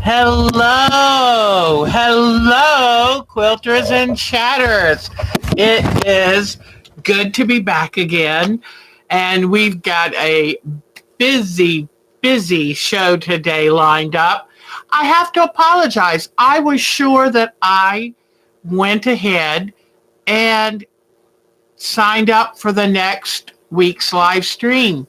Hello, quilters and chatters. It is good to be back again, and we've got a busy, busy show today lined up. I have to apologize. I was sure that I went ahead and signed up for the next week's live stream.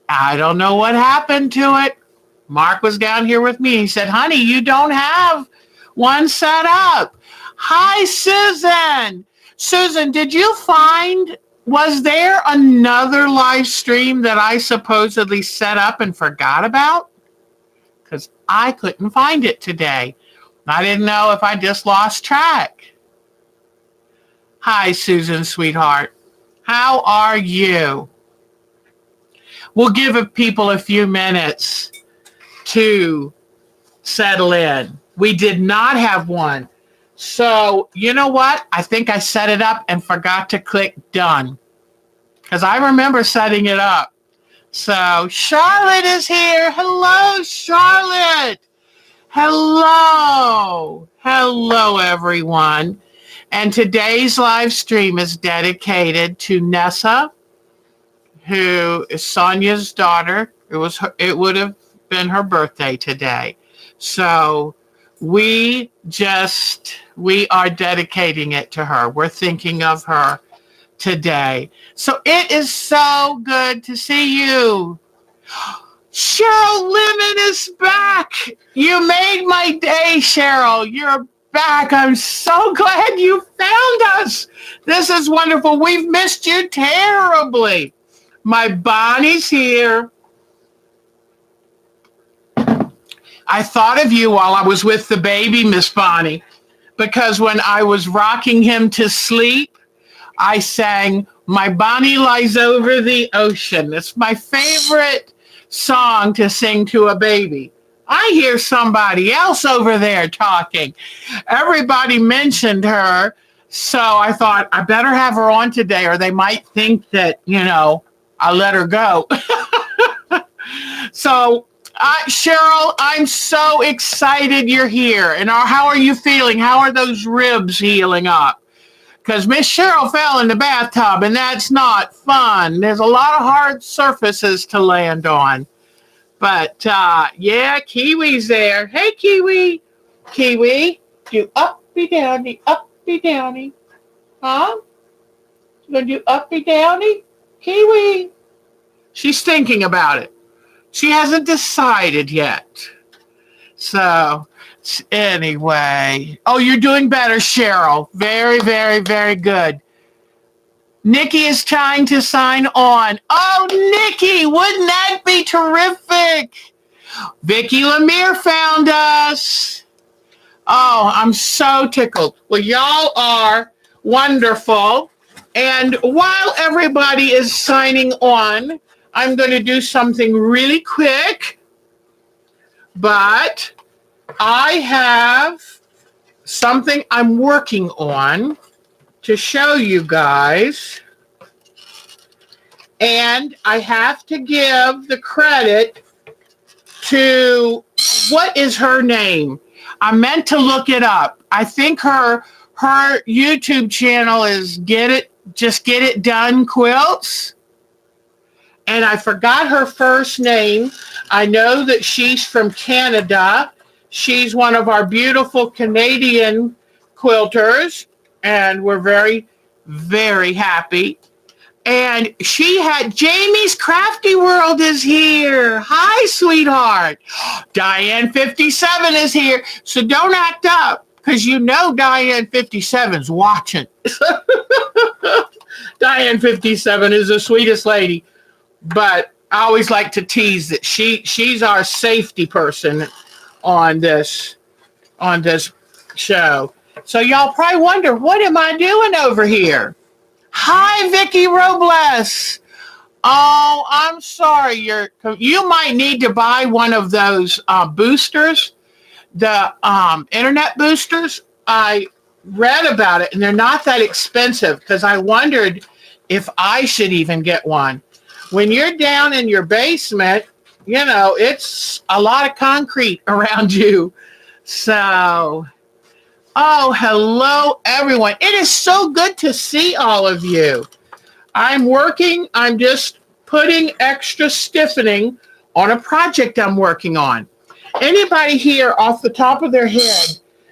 I don't know what happened to it. Mark was down here with me. He said, honey, you don't have one set up. Hi, Susan. Susan, did you find, was there another live stream that I supposedly set up and forgot about? Because I couldn't find it today. I didn't know if I just lost track. Hi, Susan, sweetheart. How are you? We'll give people a few minutes to settle in. We did not have one. So, you know what? I think I set it up and forgot to click done because I remember setting it up. So, Charlotte is here. Hello, Charlotte. Hello, everyone. And today's live stream is dedicated to Nessa, who is Sonja's daughter. It would have been her birthday today. So we are dedicating it to her. We're thinking of her today. So it is so good to see you. Cheryl Lemon is back. You made my day, Cheryl. You're back. I'm so glad you found us. This is wonderful. We've missed you terribly. My Bonnie's here. I thought of you while I was with the baby, Miss Bonnie, because when I was rocking him to sleep, I sang, My Bonnie Lies Over the Ocean. It's my favorite song to sing to a baby. I hear somebody else over there talking. Everybody mentioned her, so I thought I better have her on today or they might think that, I let her go. So, Cheryl, I'm so excited you're here. And how are you feeling? How are those ribs healing up? Because Miss Cheryl fell in the bathtub, and that's not fun. There's a lot of hard surfaces to land on. But, yeah, Kiwi's there. Hey, Kiwi. Kiwi, do uppy downy, uppy downy. Huh? You going to do uppy downy? Kiwi. She's thinking about it. She hasn't decided yet. So, anyway. Oh, you're doing better, Cheryl. Very, very, very good. Nikki is trying to sign on. Oh, Nikki, wouldn't that be terrific? Vicki Lemire found us. Oh, I'm so tickled. Well, y'all are wonderful. And while everybody is signing on, I'm going to do something really quick, but I have something I'm working on to show you guys, and I have to give the credit to, what is her name? I meant to look it up. I think her YouTube channel is Just Get It Done Quilts. And I forgot her first name. I know that she's from Canada. She's one of our beautiful Canadian quilters. And we're very, very happy. And Jamie's Crafty World is here. Hi, sweetheart. Diane 57 is here. So don't act up, because Diane 57's watching. Diane 57 is the sweetest lady. But I always like to tease that she's our safety person on this show. So y'all probably wonder, what am I doing over here? Hi, Vicki Robles. Oh, I'm sorry. You might need to buy one of those boosters, the internet boosters. I read about it, and they're not that expensive, because I wondered if I should even get one. When you're down in your basement it's a lot of concrete around you. So, oh, hello, everyone. It is so good to see all of you. I'm just putting extra stiffening on a project I'm working on. Anybody here off the top of their head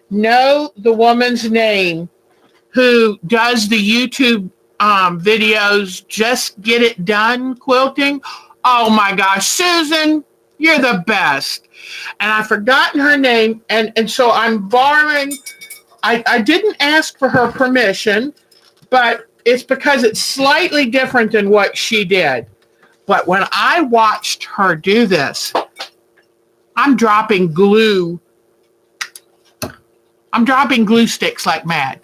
know the woman's name who does the YouTube videos, Just Get It Done quilting? Oh my gosh, Susan, you're the best. And I've forgotten her name, and so I'm borrowing. I didn't ask for her permission, but it's because it's slightly different than what she did. But when I watched her do this, I'm dropping glue. I'm dropping glue sticks like mad.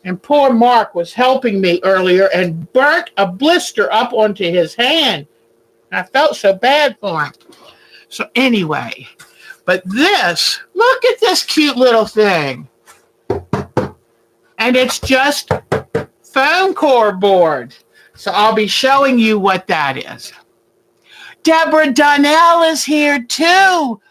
And poor Mark was helping me earlier and burnt a blister up onto his hand. I felt so bad for him. So anyway, but look at this cute little thing. And it's just foam core board. So I'll be showing you what that is. Deborah Donnell is here too.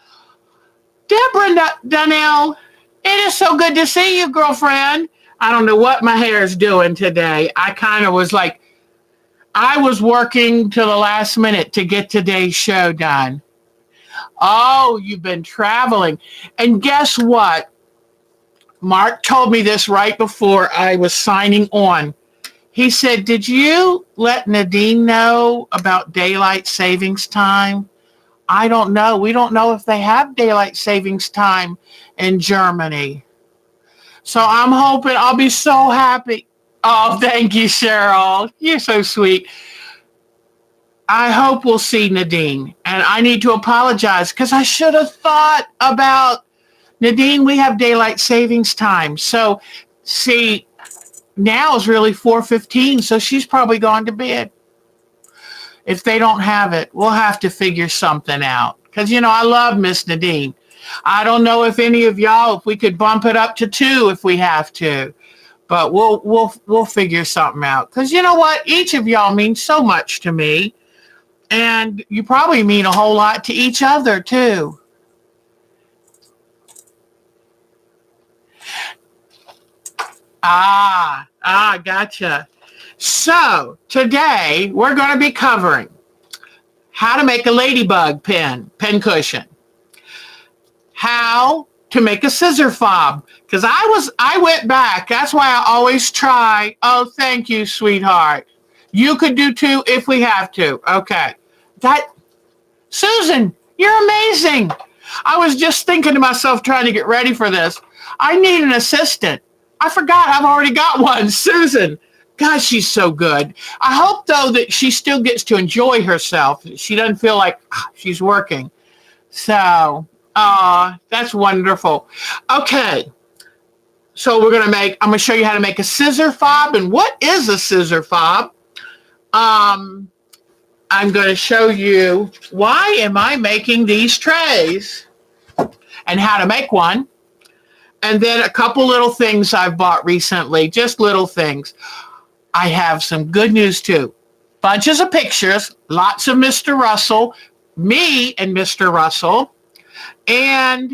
Deborah Donnell, it is so good to see you, girlfriend. I don't know what my hair is doing today. I kind of was like, I was working till the last minute to get today's show done. Oh, you've been traveling. And guess what? Mark told me this right before I was signing on. He said, did you let Nadine know about daylight savings time? I don't know. We don't know if they have daylight savings time in Germany. So I'm hoping I'll be so happy. Oh, thank you, Cheryl. You're so sweet. I hope we'll see Nadine. And I need to apologize because I should have thought about Nadine. We have daylight savings time. So, see, now is really 4:15, so she's probably gone to bed. If they don't have it, we'll have to figure something out. Because, I love Miss Nadine. I don't know if any of y'all, if we could bump it up to 2 if we have to. But we'll figure something out. Because you know what? Each of y'all means so much to me. And you probably mean a whole lot to each other, too. Gotcha. So today we're going to be covering how to make a ladybug pen cushion, how to make a scissor fob, because I went back. That's why I always try. Oh, thank you, sweetheart. You could do 2 if we have to. Okay. Susan, you're amazing. I was just thinking to myself, trying to get ready for this. I need an assistant. I forgot I've already got one, Susan. God, she's so good. I hope, though, that she still gets to enjoy herself. She doesn't feel like she's working. So, that's wonderful. Okay. So I'm going to show you how to make a scissor fob. And what is a scissor fob? I'm going to show you why am I making these trays and how to make one. And then a couple little things I've bought recently, just little things. I have some good news too. Bunches of pictures, lots of Mr. Russell, me and Mr. Russell, and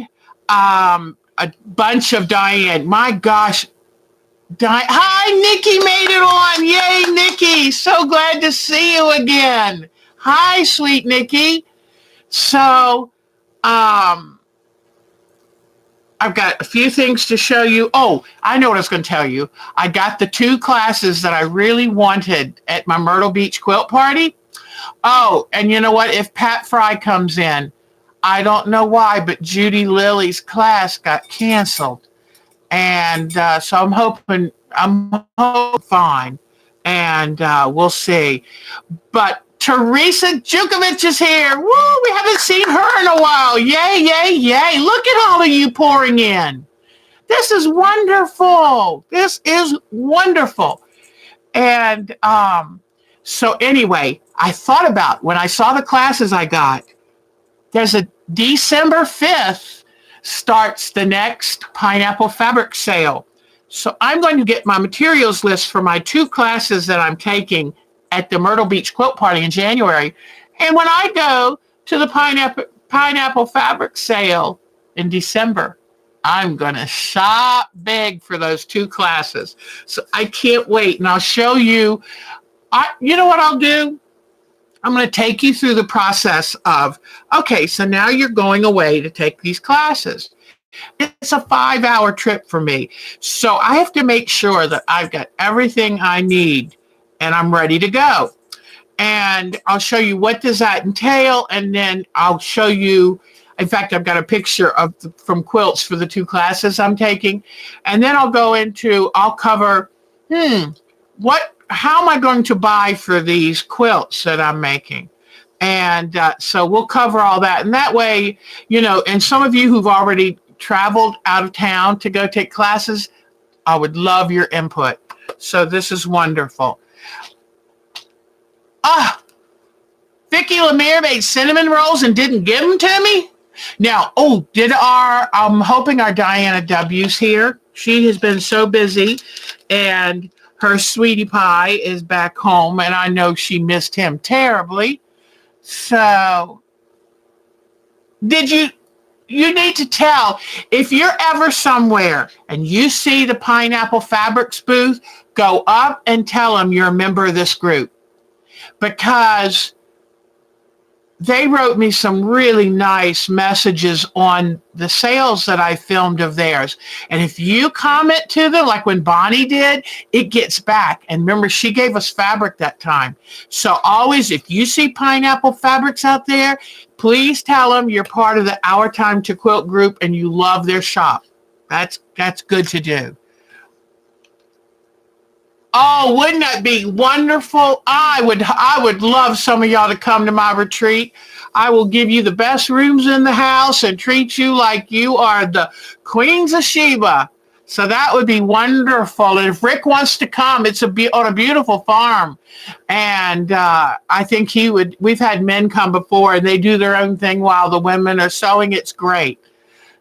a bunch of Diane. My gosh. Hi, Nikki made it on. Yay, Nikki. So glad to see you again. Hi, sweet Nikki. So, I've got a few things to show you. Oh, I know what I was going to tell you. I got the 2 classes that I really wanted at my Myrtle Beach quilt party. Oh, and you know what? If Pat Fry comes in, I don't know why, but Judy Lily's class got canceled. And so I'm hoping fine. And we'll see. But Teresa Jukovic is here. Woo, we haven't seen her in a while. Yay, yay, yay. Look at all of you pouring in. This is wonderful. This is wonderful. And so anyway, I thought about when I saw the classes I got, there's a December 5th starts the next Pineapple Fabric sale. So I'm going to get my materials list for my 2 classes that I'm taking at the Myrtle Beach Quilt Party in January. And when I go, to the pineapple fabric sale in December. I'm going to shop big for those 2 classes. So I can't wait. And I'll show you. You know what I'll do? I'm going to take you through the process of, okay, so now you're going away to take these classes. It's a 5-hour trip for me. So I have to make sure that I've got everything I need and I'm ready to go. And I'll show you what does that entail. And then I'll show you, in fact, I've got a picture from quilts for the 2 classes I'm taking. And then I'll cover, how am I going to buy for these quilts that I'm making? And so we'll cover all that. And that way, and some of you who've already traveled out of town to go take classes, I would love your input. So this is wonderful. Vicki Lemire made cinnamon rolls and didn't give them to me? Now, I'm hoping our Diana W's here. She has been so busy, and her sweetie pie is back home, and I know she missed him terribly. So, you need to tell, if you're ever somewhere and you see the Pineapple Fabrics booth, go up and tell them you're a member of this group, because they wrote me some really nice messages on the sales that I filmed of theirs. And if you comment to them, like when Bonnie did, it gets back. And remember, she gave us fabric that time. So always, if you see Pineapple Fabrics out there, please tell them you're part of the Our Time to Quilt group and you love their shop. That's good to do. Oh, wouldn't that be wonderful? I would love some of y'all to come to my retreat. I will give you the best rooms in the house and treat you like you are the Queens of Sheba. So that would be wonderful. And if Rick wants to come, it's on a beautiful farm. And I think he would. We've had men come before and they do their own thing while the women are sewing. It's great.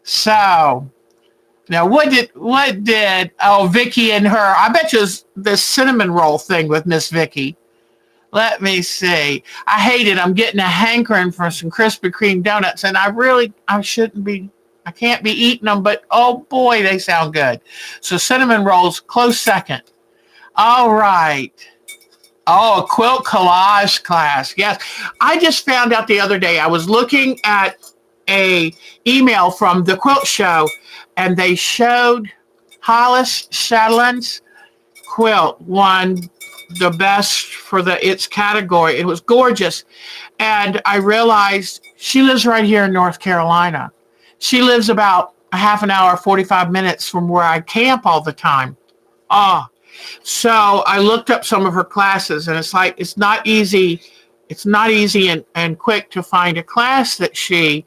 So now what did Vicki and her, I bet you it was the cinnamon roll thing with Miss Vicki. Let me see. I hate it. I'm getting a hankering for some Krispy Kreme donuts, and I can't be eating them, but oh boy, they sound good. So cinnamon rolls, close second. All right. Oh, a quilt collage class. Yes. I just found out the other day, I was looking at a email from the quilt show, and they showed Hollis Shadland's quilt won the best for its category. It was gorgeous. And I realized she lives right here in North Carolina. She lives about a half an hour, 45 minutes from where I camp all the time. So I looked up some of her classes, and it's not easy and quick to find a class that she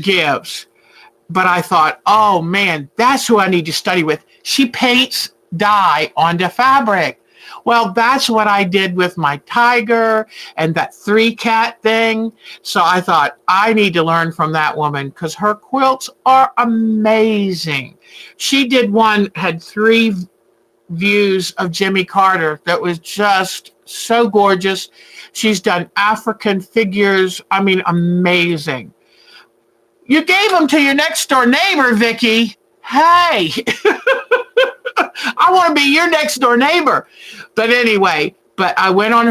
gives. But I thought, oh man, that's who I need to study with. She paints dye onto fabric. Well, that's what I did with my tiger and that 3-cat thing. So I thought, I need to learn from that woman because her quilts are amazing. She did one, had 3 views of Jimmy Carter that was just so gorgeous. She's done African figures. I mean, amazing. You gave them to your next door neighbor, Vicki. Hey, I want to be your next door neighbor. But anyway, when I went on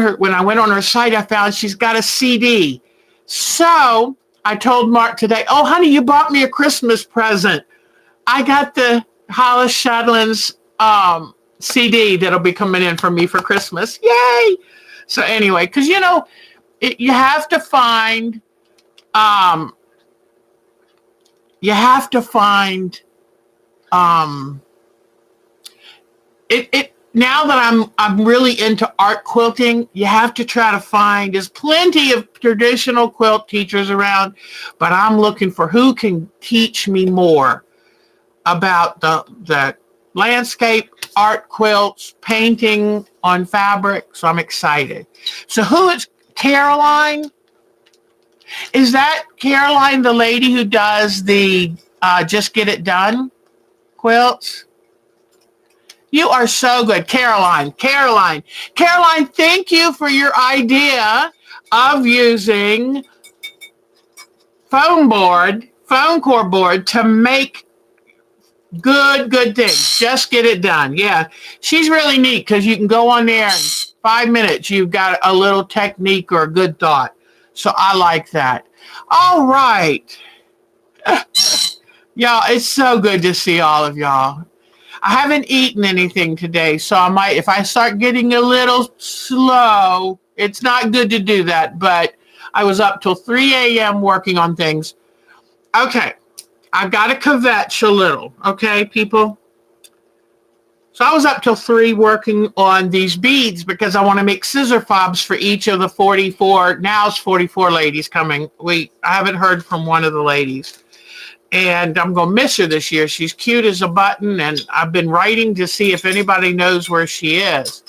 her site, I found she's got a CD. So I told Mark today, oh, honey, you bought me a Christmas present. I got the Hollis Shadland's CD that'll be coming in for me for Christmas. Yay. So anyway, because, you have to find, now that I'm really into art quilting, you have to try to find, there's plenty of traditional quilt teachers around, but I'm looking for who can teach me more about the landscape, art quilts, painting on fabric. So I'm excited. So who is Caroline? Is that Caroline, the lady who does the Just Get It Done quilts? You are so good, Caroline. Caroline, thank you for your idea of using phone core board to make good things. Just get it done. Yeah. She's really neat because you can go on there in 5 minutes. You've got a little technique or a good thought. So I like that. All right. Y'all, it's so good to see all of y'all. I haven't eaten anything today, so I might, if I start getting a little slow, it's not good to do that, but I was up till 3 a.m. working on things. Okay, I've got to kvetch a little, okay, people? So I was up till 3 working on these beads because I want to make scissor fobs for each of the 44, now it's 44 ladies coming. I haven't heard from one of the ladies. And I'm going to miss her this year. She's cute as a button, and I've been writing to see if anybody knows where she is.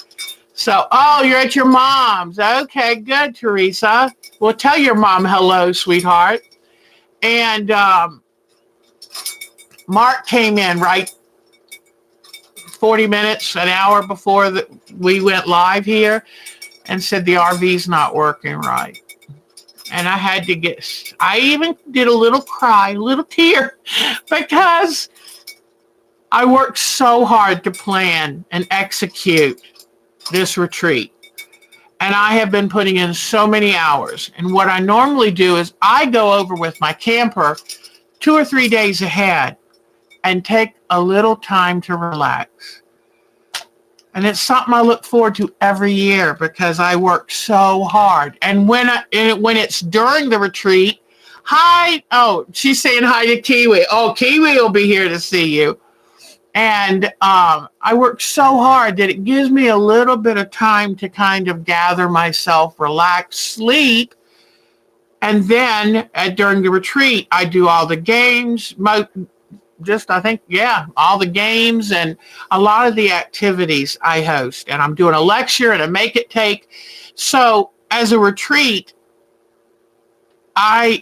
So, oh, you're at your mom's. Okay, good, Teresa. Well, tell your mom hello, sweetheart. And Mark came in, right, 40 minutes, an hour before we went live here, and said the RV's not working right. And I even did a little cry, a little tear, because I worked so hard to plan and execute this retreat. And I have been putting in so many hours. And what I normally do is I go over with my camper 2 or 3 days ahead and take a little time to relax. And it's something I look forward to every year because I work so hard. And when it's during the retreat, hi. Oh, she's saying hi to Kiwi. Oh, Kiwi will be here to see you. And I work so hard that it gives me a little bit of time to kind of gather myself, relax, sleep. And then during the retreat, I do all the games, all the games and a lot of the activities I host. And I'm doing a lecture and a make it take. So as a retreat, I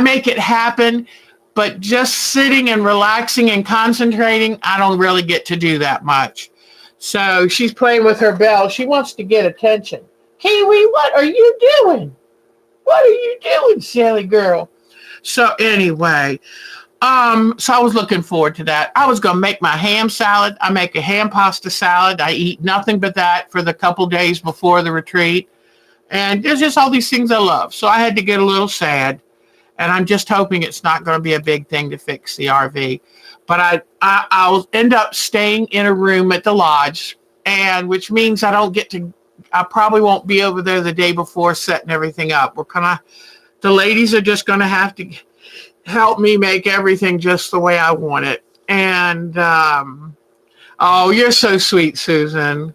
make it happen, but just sitting and relaxing and concentrating, I don't really get to do that much. So she's playing with her bell. She wants to get attention. Kiwi, what are you doing? What are you doing, silly girl? So anyway, so I was looking forward to that. I was going to make my ham salad. I make a ham pasta salad. I eat nothing but that for the couple days before the retreat. And there's just all these things I love. So I had to get a little sad. And I'm just hoping it's not going to be a big thing to fix the RV. But I'll end up staying in a room at the lodge, and which means I probably won't be over there the day before setting everything up. The ladies are just going to have to help me make everything just the way I want it. And, oh, you're so sweet, Susan.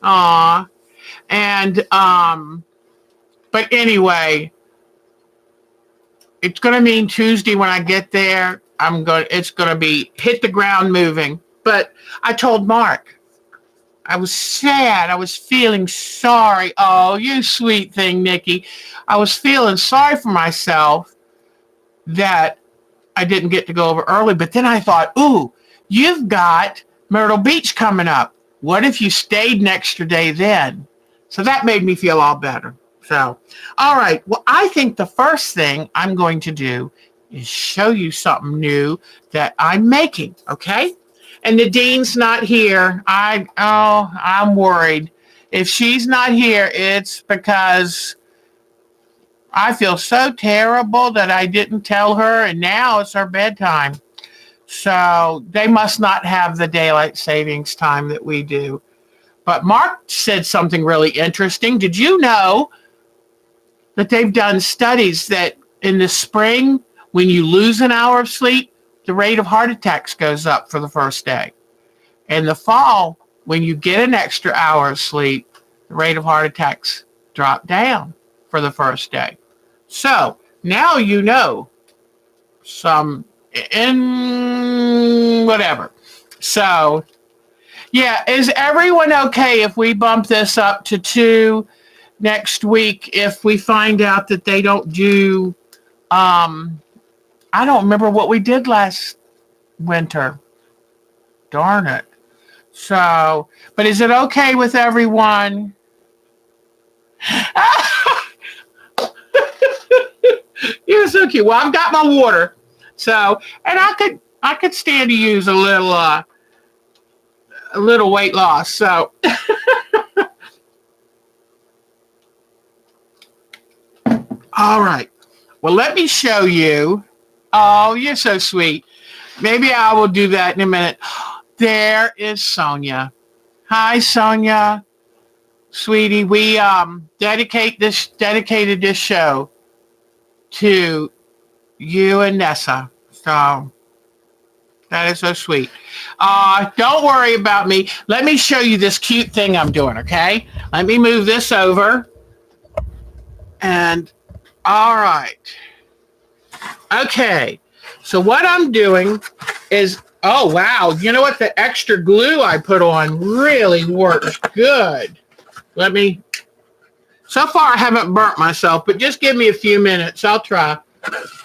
Aw. And, but anyway, it's going to mean Tuesday when I get there, it's going to be hit the ground moving. But I told Mark, I was sad. I was feeling sorry. Oh, you sweet thing, Nikki. I was feeling sorry for myself that I didn't get to go over early. But then I thought, ooh, you've got Myrtle Beach coming up. What if you stayed an extra day then? So that made me feel all better. So, all right. Well, I think the first thing I'm going to do is show you something new that I'm making, okay? And Nadine's not here. I'm worried. If she's not here, it's because I feel so terrible that I didn't tell her, and now it's her bedtime. So they must not have the daylight savings time that we do. But Mark said something really interesting. Did you know that they've done studies that in the spring, when you lose an hour of sleep, the rate of heart attacks goes up for the first day. In the fall, when you get an extra hour of sleep, the rate of heart attacks drop down for the first day. So now you know whatever. So yeah, is everyone okay if we bump this up to 2 next week if we find out that they don't do, I don't remember what we did last winter. Darn it. So, but is it okay with everyone? You're so cute. Well, I've got my water, so and I could stand to use a little weight loss. So, all right. Well, let me show you. Oh, you're so sweet. Maybe I will do that in a minute. There is Sonja. Hi, Sonja. Sweetie, we dedicated this show to you and Nessa. So that is so sweet. Don't worry about me. Let me show you this cute thing I'm doing, okay? Let me move this over. And all right. Okay. So what I'm doing is, oh, wow. You know what? The extra glue I put on really works good. So far I haven't burnt myself, but just give me a few minutes. I'll try.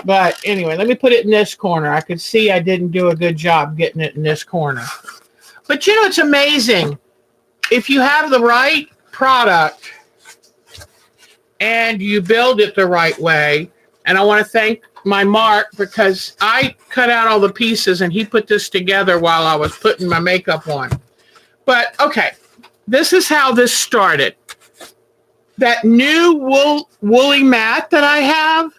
But anyway, let me put it in this corner. I could see I didn't do a good job getting it in this corner. But you know, it's amazing. If you have the right product and you build it the right way, and I want to thank my Mark because I cut out all the pieces and he put this together while I was putting my makeup on. But okay, this is how this started. That new woolly mat that I have,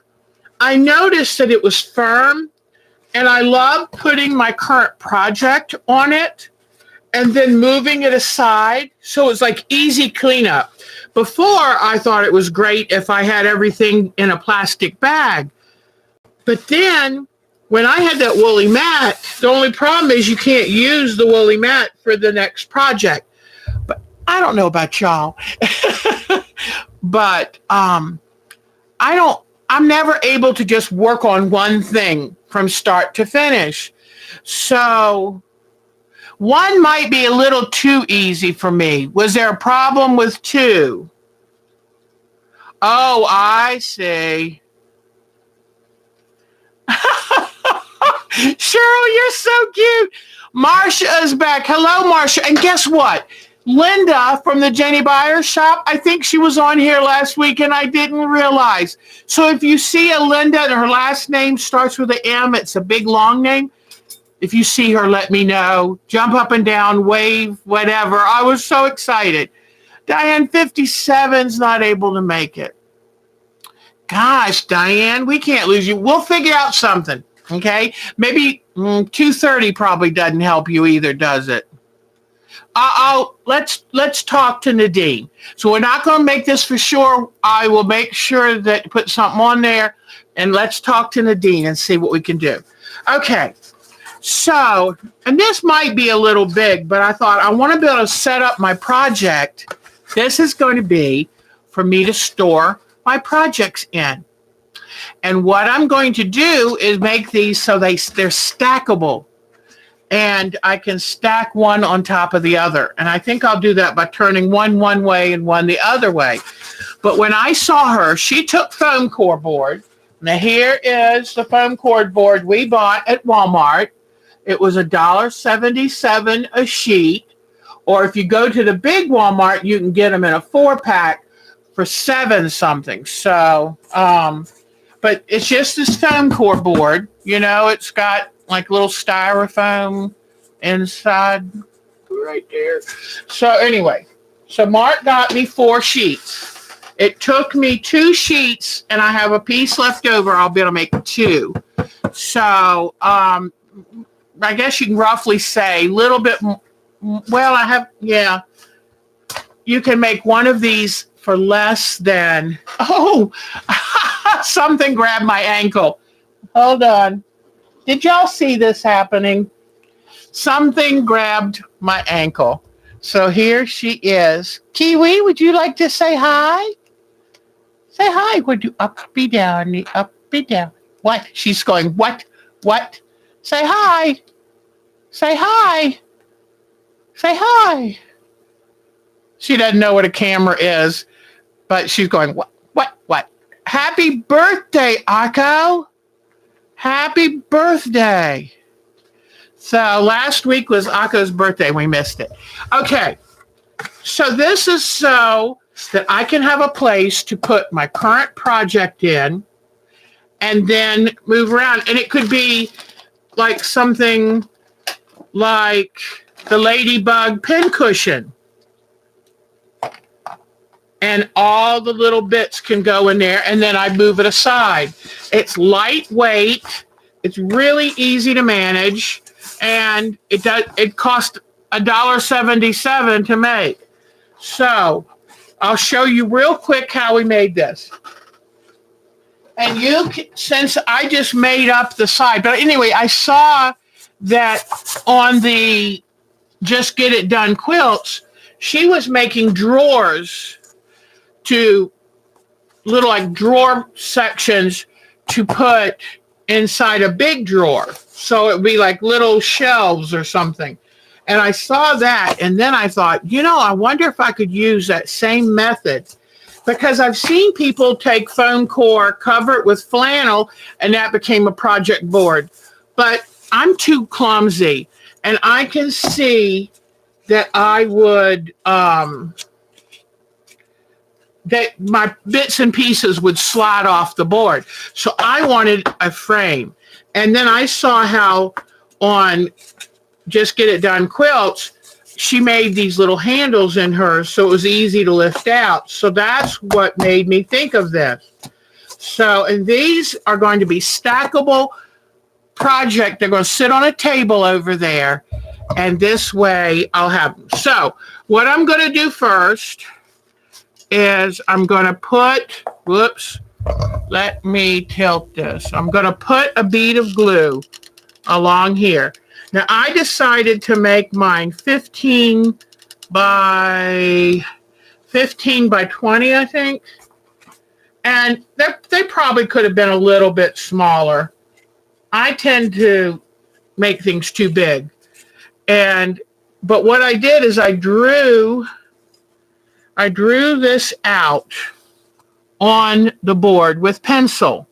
I noticed that it was firm, and I love putting my current project on it and then moving it aside. So it's like easy cleanup. Before, I thought it was great if I had everything in a plastic bag. But then when I had that woolly mat, the only problem is you can't use the woolly mat for the next project. But I don't know about y'all. But I'm never able to just work on one thing from start to finish. So one might be a little too easy for me. Was there a problem with two? Oh, I see. Cheryl, you're so cute. Marcia is back. Hello, Marcia. And guess what? Linda from the Jenny Byers shop, I think she was on here last week and I didn't realize. So if you see a Linda and her last name starts with an M, it's a big long name. If you see her, let me know. Jump up and down, wave, whatever. I was so excited. Diane 57's not able to make it. Gosh, Diane, we can't lose you. We'll figure out something, okay? Maybe 2:30 probably doesn't help you either, does it? Let's talk to Nadine. So we're not going to make this for sure. I will make sure that put something on there, and let's talk to Nadine and see what we can do. Okay. So, and this might be a little big, but I thought I want to be able to set up my project. This is going to be for me to store my projects in. And what I'm going to do is make these so they're stackable. And I can stack one on top of the other. And I think I'll do that by turning one way and one the other way. But when I saw her, she took foam core board. Now here is the foam core board we bought at Walmart. It was $1.77 a sheet. Or if you go to the big Walmart, you can get them in a 4-pack for $7 something. So, but it's just this foam core board. You know, it's got like little styrofoam inside right there. So anyway, so Mark got me 4 sheets. It took me 2 sheets and I have a piece left over. I'll be able to make 2. So, I guess you can roughly say a little bit, you can make one of these for less than, something grabbed my ankle. Hold on. Did y'all see this happening? Something grabbed my ankle. So here she is. Kiwi, would you like to say hi? Say hi. Would you up, be down, up, be down? What? She's going, what? What? Say hi. Say hi. Say hi. She doesn't know what a camera is, but she's going, what? Happy birthday, Akko. Happy birthday. So last week was Akko's birthday. We missed it. Okay. So this is so so that I can have a place to put my current project in and then move around. And it could be like something like the Ladybug pincushion. And all the little bits can go in there, and then I move it aside. It's lightweight. It's really easy to manage, and it costs $1.77 to make. So I'll show you real quick how we made this. And since I just made up the side, but anyway, I saw that on the Just Get It Done quilts, she was making drawers to little like drawer sections to put inside a big drawer. So it would be like little shelves or something. And I saw that, and then I thought, I wonder if I could use that same method, because I've seen people take foam core, cover it with flannel, and that became a project board. But I'm too clumsy, and I can see that I would that my bits and pieces would slide off the board. So I wanted a frame. And then I saw how on Just Get It Done quilts, she made these little handles in hers so it was easy to lift out. So that's what made me think of this. So, and these are going to be stackable project. They're going to sit on a table over there. And this way I'll have them. So what I'm going to do first is I'm going to put, let me tilt this. I'm going to put a bead of glue along here. Now, I decided to make mine 15 by 20, I think. And they probably could have been a little bit smaller. I tend to make things too big. But what I did is I drew this out on the board with pencil.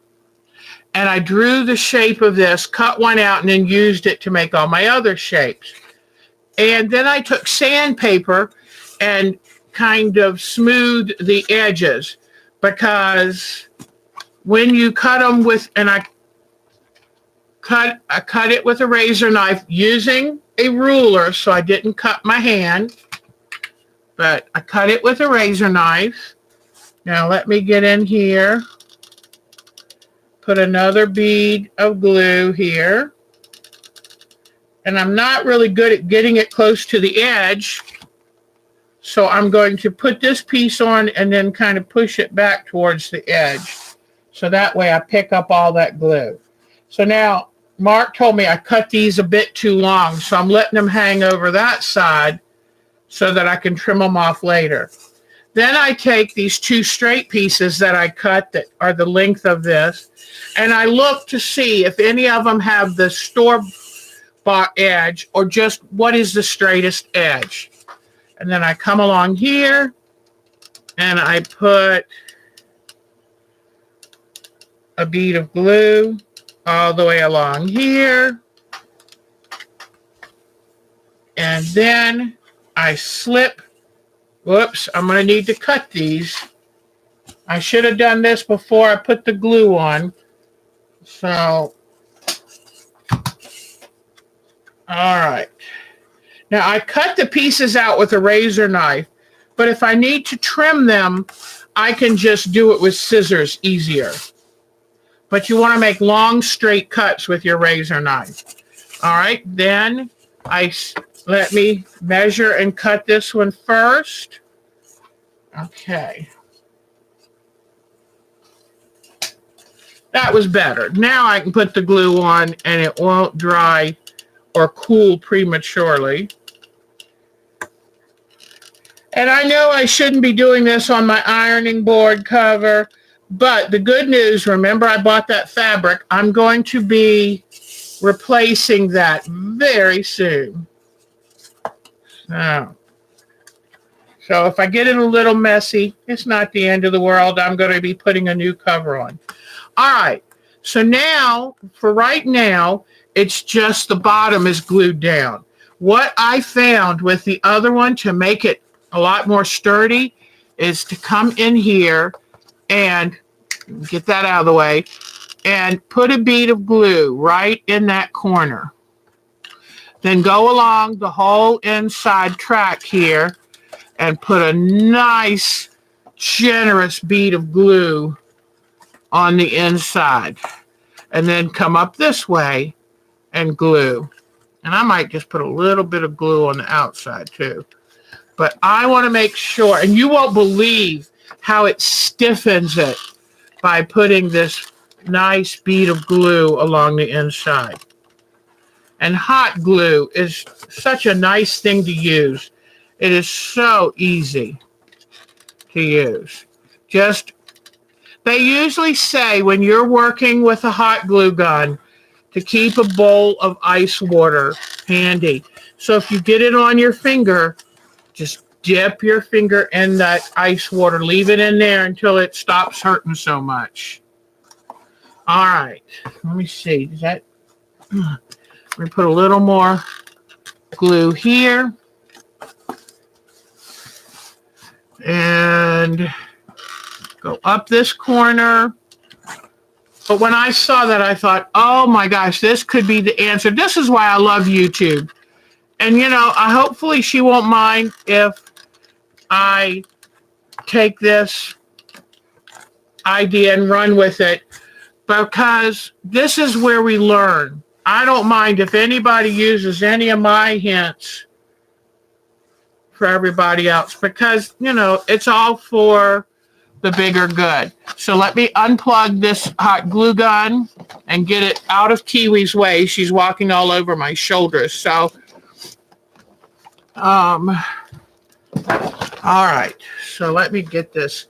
And I drew the shape of this, cut one out, and then used it to make all my other shapes. And then I took sandpaper and kind of smoothed the edges, because when you cut them with, and I cut it with a razor knife using a ruler, so I didn't cut my hand, but I cut it with a razor knife. Now let me get in here, put another bead of glue here, and I'm not really good at getting it close to the edge, so I'm going to put this piece on and then kind of push it back towards the edge, so that way I pick up all that glue. So now Mark told me I cut these a bit too long, so I'm letting them hang over that side so that I can trim them off later. Then I take these two straight pieces that I cut that are the length of this, and I look to see if any of them have the store-bought edge or just what is the straightest edge. And then I come along here and I put a bead of glue all the way along here. And then I slip. Whoops, I'm going to need to cut these. I should have done this before I put the glue on. So, all right. Now I cut the pieces out with a razor knife, but if I need to trim them, I can just do it with scissors easier. But you want to make long, straight cuts with your razor knife. All right, then let me measure and cut this one first. Okay. That was better. Now I can put the glue on and it won't dry or cool prematurely. And I know I shouldn't be doing this on my ironing board cover, but the good news, remember I bought that fabric. I'm going to be replacing that very soon. So if I get it a little messy, it's not the end of the world. I'm going to be putting a new cover on. All right. So now, for right now, it's just the bottom is glued down. What I found with the other one to make it a lot more sturdy is to come in here and get that out of the way and put a bead of glue right in that corner. Then go along the whole inside track here and put a nice, generous bead of glue on the inside. And then come up this way and glue. And I might just put a little bit of glue on the outside too. But I want to make sure, and you won't believe how it stiffens it by putting this nice bead of glue along the inside. And hot glue is such a nice thing to use. It is so easy to use. They usually say when you're working with a hot glue gun to keep a bowl of ice water handy. So if you get it on your finger, just dip your finger in that ice water. Leave it in there until it stops hurting so much. All right. Let me see. Does that... Let me put a little more glue here. And go up this corner. But when I saw that, I thought, oh my gosh, this could be the answer. This is why I love YouTube. And, hopefully she won't mind if I take this idea and run with it, because this is where we learn. I don't mind if anybody uses any of my hints for everybody else, because, it's all for the bigger good. So let me unplug this hot glue gun and get it out of Kiwi's way. She's walking all over my shoulders. So, all right. So let me get this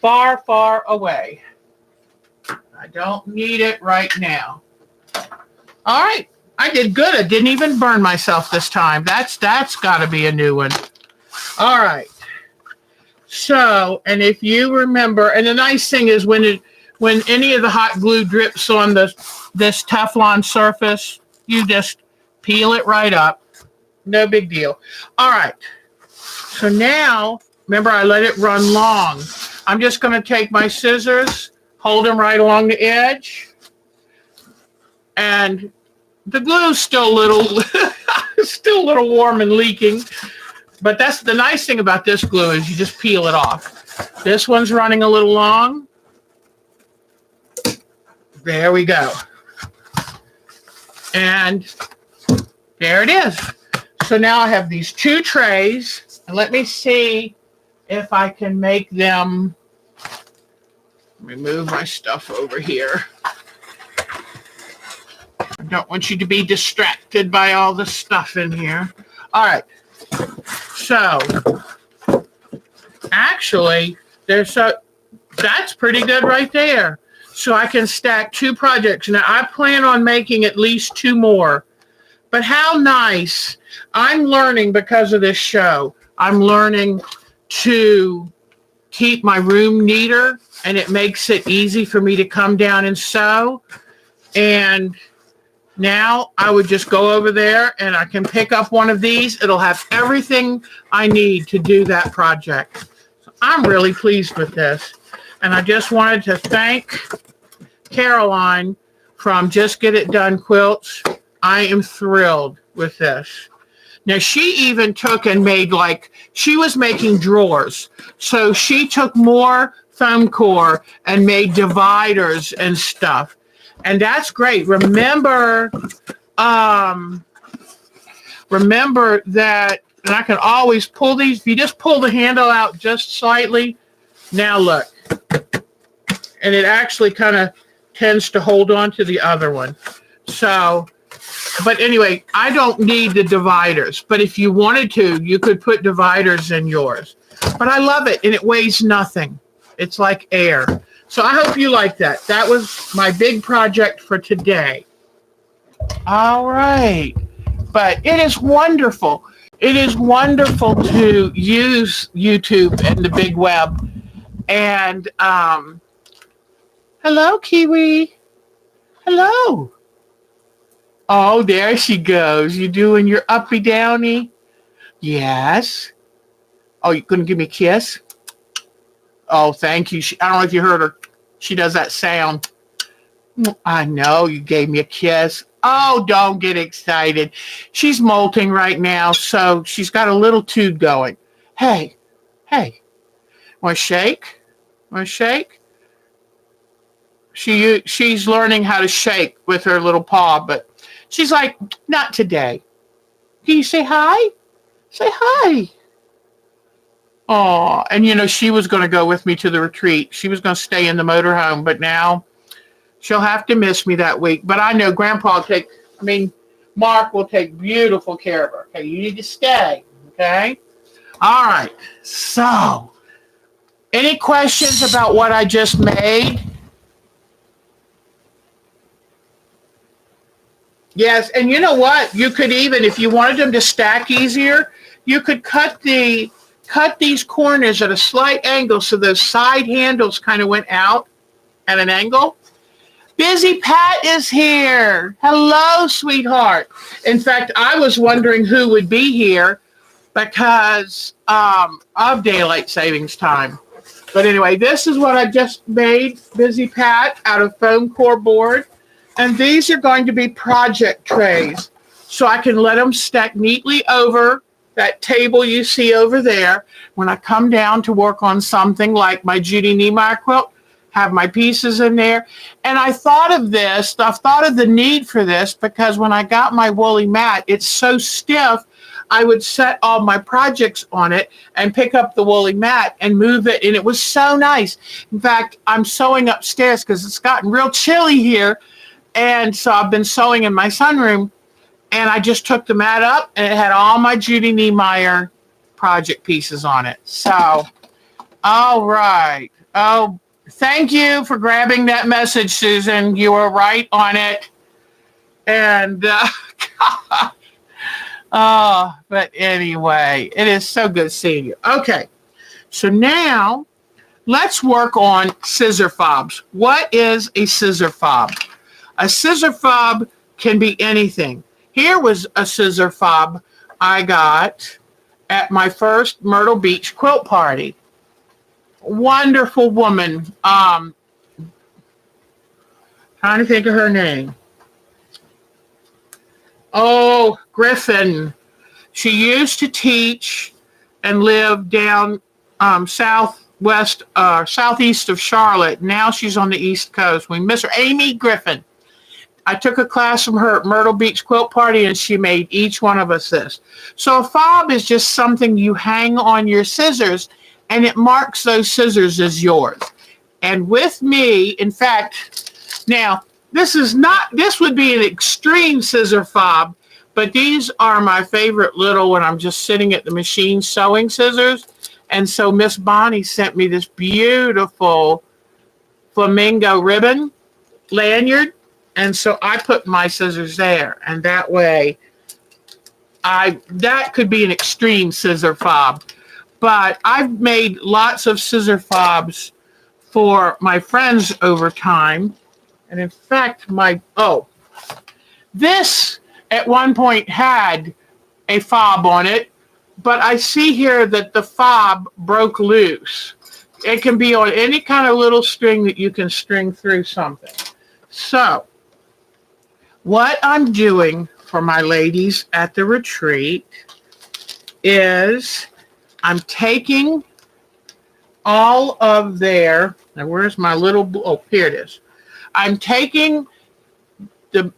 far, far away. I don't need it right now. All right. I did good. I didn't even burn myself this time. That's got to be a new one. All right. So, and if you remember, and the nice thing is when any of the hot glue drips on this Teflon surface, you just peel it right up. No big deal. All right. So now, remember I let it run long. I'm just going to take my scissors, hold them right along the edge. And the glue's still a little warm and leaking. But that's the nice thing about this glue is you just peel it off. This one's running a little long. There we go. And there it is. So now I have these two trays. And let me see if I can make them. Let me move my stuff over here. I don't want you to be distracted by all the stuff in here. All right. So, actually, that's pretty good right there. So I can stack two projects. Now, I plan on making at least two more. But how nice. I'm learning because of this show. I'm learning to keep my room neater, and it makes it easy for me to come down and sew. And now I would just go over there and I can pick up one of these. It'll have everything I need to do that project. So I'm really pleased with this. And I just wanted to thank Caroline from Just Get It Done Quilts. I am thrilled with this. Now she even took and made she was making drawers. So she took more foam core and made dividers and stuff. And that's great. Remember that, and I can always pull these. If you just pull the handle out just slightly, now look. And it actually kind of tends to hold on to the other one. So, but anyway, I don't need the dividers. But if you wanted to, you could put dividers in yours. But I love it, and it weighs nothing. It's like air. So I hope you like that. That was my big project for today. All right. But it is wonderful. It is wonderful to use YouTube and the big web. And hello, Kiwi. Hello. Oh, there she goes. You doing your uppy downy? Yes. Oh, you gonna give me a kiss? Oh, thank you. I don't know if you heard her. She does that sound. I know you gave me a kiss. Oh, don't get excited. She's molting right now, so she's got a little tube going. Hey, hey, want to shake? Want to shake? She's learning how to shake with her little paw, but she's like, not today. Can you say hi? Say hi. Oh, and she was going to go with me to the retreat. She was going to stay in the motorhome, but now she'll have to miss me that week. But I know Grandpa Mark will take beautiful care of her. Okay, you need to stay. Okay? All right. So, any questions about what I just made? Yes, and you know what? You could even, if you wanted them to stack easier, you could cut these corners at a slight angle so those side handles kind of went out at an angle. Busy Pat is here. Hello, sweetheart. In fact, I was wondering who would be here because of daylight savings time. But anyway, this is what I just made, Busy Pat, out of foam core board. And these are going to be project trays. So I can let them stack neatly over that table you see over there. When I come down to work on something like my Judy Niemeyer quilt, have my pieces in there. And I've thought of the need for this because when I got my woolly mat, it's so stiff, I would set all my projects on it and pick up the woolly mat and move it. And it was so nice. In fact, I'm sewing upstairs because it's gotten real chilly here. And so I've been sewing in my sunroom. And I just took the mat up and it had all my Judy Niemeyer project pieces on it. So, all right. Oh, thank you for grabbing that message, Susan. You were right on it. And, but anyway, it is so good seeing you. Okay, so now let's work on scissor fobs. What is a scissor fob? A scissor fob can be anything. Here was a scissor fob I got at my first Myrtle Beach quilt party. Wonderful woman. Trying to think of her name. Oh, Griffin. She used to teach and live down southeast of Charlotte. Now she's on the East Coast. We miss her. Amy Griffin. I took a class from her at Myrtle Beach Quilt Party, and she made each one of us this. So a fob is just something you hang on your scissors, and it marks those scissors as yours. And with me, in fact, now, this would be an extreme scissor fob, but these are my favorite little when I'm just sitting at the machine sewing scissors. And so Miss Bonnie sent me this beautiful flamingo ribbon lanyard. And so I put my scissors there, and that way that could be an extreme scissor fob. But I've made lots of scissor fobs for my friends over time. And in fact, this at one point had a fob on it, but I see here that the fob broke loose. It can be on any kind of little string that you can string through something. So what I'm doing for my ladies at the retreat is I'm taking all of their, now where's my little, here it is. I'm taking the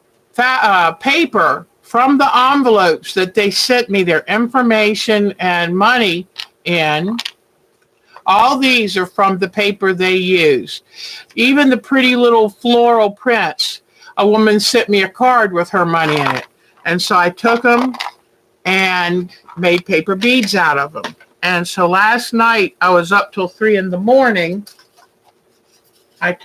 paper from the envelopes that they sent me their information and money in. All these are from the paper they use. Even the pretty little floral prints. A woman sent me a card with her money in it. And so I took them and made paper beads out of them. And so last night I was up till 3 a.m. I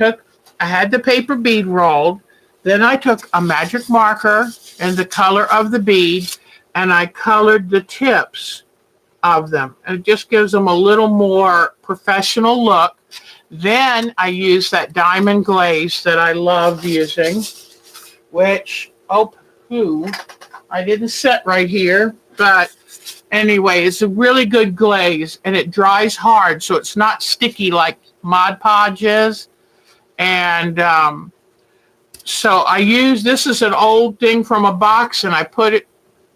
had the paper bead rolled. Then I took a magic marker in the color of the bead and I colored the tips of them. And it just gives them a little more professional look. Then I use that diamond glaze that I love using, which, I didn't set right here, but Anyway, it's a really good glaze, and it dries hard, so it's not sticky like Mod Podge is. And so I use, this is an old thing from a box, and I put it,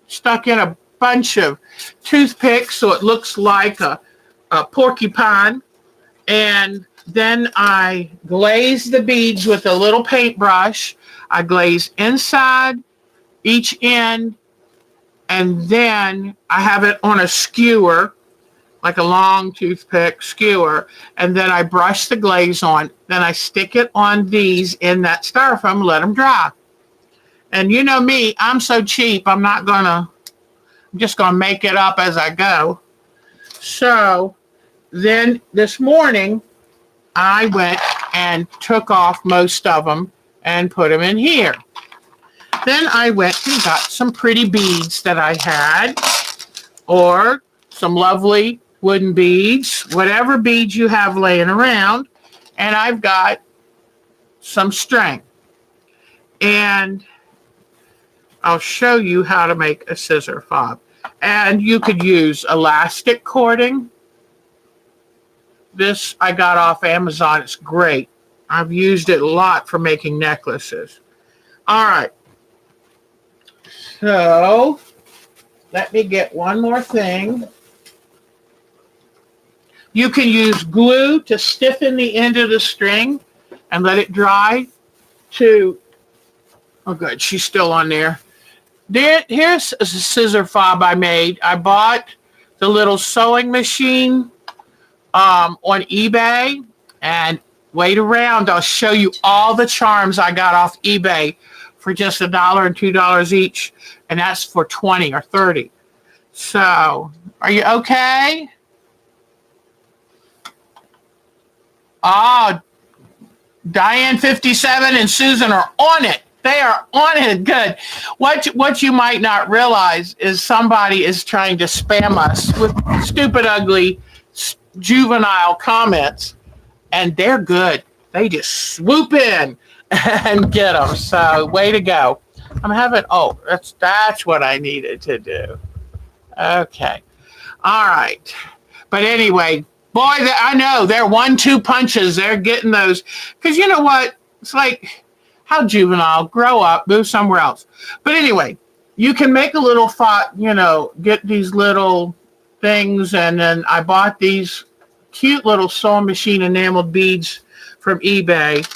stuck in a bunch of toothpicks so it looks like a porcupine. And then I glaze the beads with a little paintbrush. I glaze inside each end, and then I have it on a skewer, like a long toothpick skewer, and then I brush the glaze on. Then I stick it on these in that styrofoam and let them dry. And you know me, I'm so cheap, I'm just gonna make it up as I go. So then this morning, I went and took off most of them and put them in here. Then I went and got some pretty beads that I had, or some lovely wooden beads, whatever beads you have laying around. And I've got some string. And I'll show you how to make a scissor fob. And you could use elastic cording. This I got off Amazon. It's great. I've used it a lot for making necklaces. All right. So let me get one more thing. You can use glue to stiffen the end of the string and let it dry to, oh good, she's still on there. Here's a scissor fob I made. I bought the little sewing machine on eBay, and wait around. I'll show you all the charms I got off eBay for just $1 and $2 each, and that's for 20 or 30. So, are you okay? Oh, Diane 57 and Susan are on it. They are on it. Good. What you might not realize is somebody is trying to spam us with stupid, ugly, juvenile comments, and they're good. They just swoop in and get them. So way to go. I'm having, oh, that's what I needed to do. Okay. All right. But anyway, boy, I know they're 1-2 punches. They're getting those. Because you know what? It's like, how juvenile, grow up, move somewhere else. But anyway, you can make a little get these little things. And then I bought these cute little sewing machine enameled beads from eBay.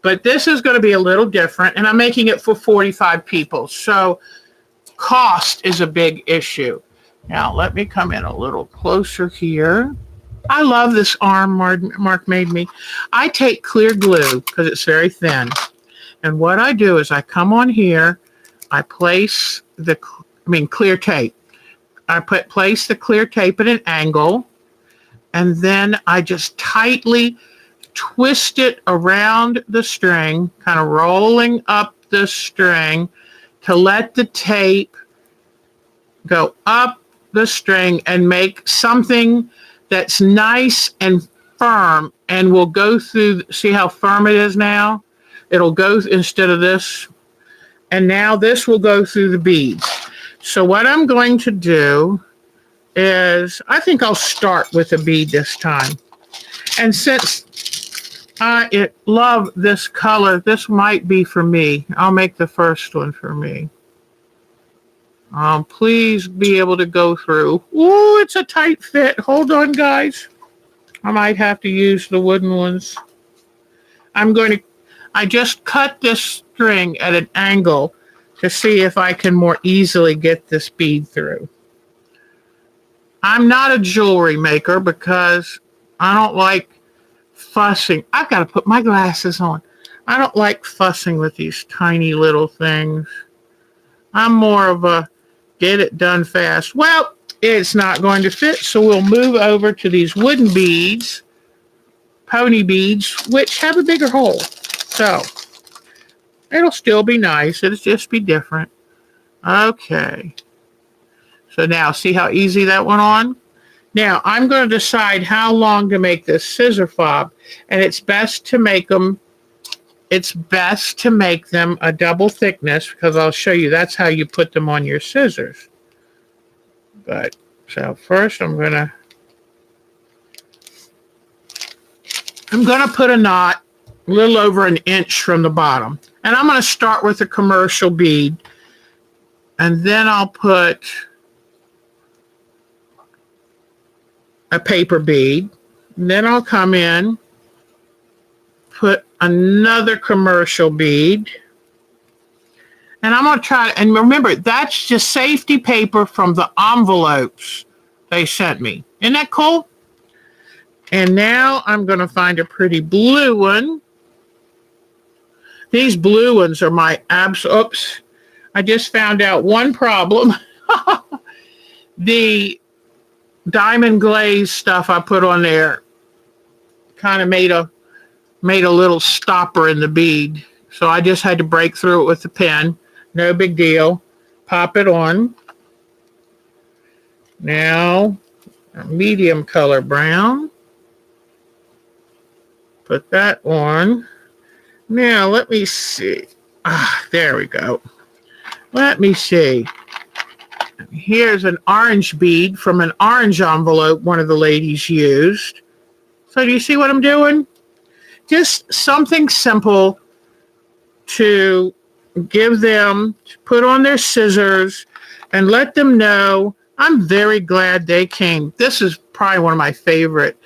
But this is going to be a little different. And I'm making it for 45 people. So cost is a big issue. Now, let me come in a little closer here. I love this arm Mark made me. I take clear glue because it's very thin. And what I do is I come on here, I place clear tape. I place the clear tape at an angle, and then I just tightly twist it around the string, kind of rolling up the string to let the tape go up the string and make something that's nice and firm and will go through. See how firm it is now? It'll go instead of this. And now this will go through the beads. So what I'm going to do is, I think I'll start with a bead this time. And since I love this color, this might be for me. I'll make the first one for me. Please be able to go through. Ooh, it's a tight fit. Hold on, guys. I might have to use the wooden ones. I just cut this string at an angle to see if I can more easily get this bead through. I'm not a jewelry maker because I don't like fussing. I've got to put my glasses on. I don't like fussing with these tiny little things. I'm more of a get it done fast. Well, it's not going to fit, so we'll move over to these wooden beads, pony beads, which have a bigger hole. So, it'll still be nice. It'll just be different. Okay. So now, see how easy that went on? Now, I'm going to decide how long to make this scissor fob, and it's best to make them a double thickness, because I'll show you that's how you put them on your scissors. But So first I'm gonna put a knot a little over an inch from the bottom. And I'm gonna start with a commercial bead, and then I'll put a paper bead. And then I'll come in, put another commercial bead. And I'm going to try, and remember, that's just safety paper from the envelopes they sent me. Isn't that cool? And now I'm going to find a pretty blue one. These blue ones are my oops. I just found out one problem. The diamond glaze stuff I put on there kind of made a little stopper in the bead. So I just had to break through it with the pen. No big deal. Pop it on. Now, a medium color brown. Put that on. Now, let me see. There we go. Let me see. Here's an orange bead from an orange envelope one of the ladies used. So do you see what I'm doing? Just something simple to give them, to put on their scissors and let them know I'm very glad they came. This is probably one of my favorite.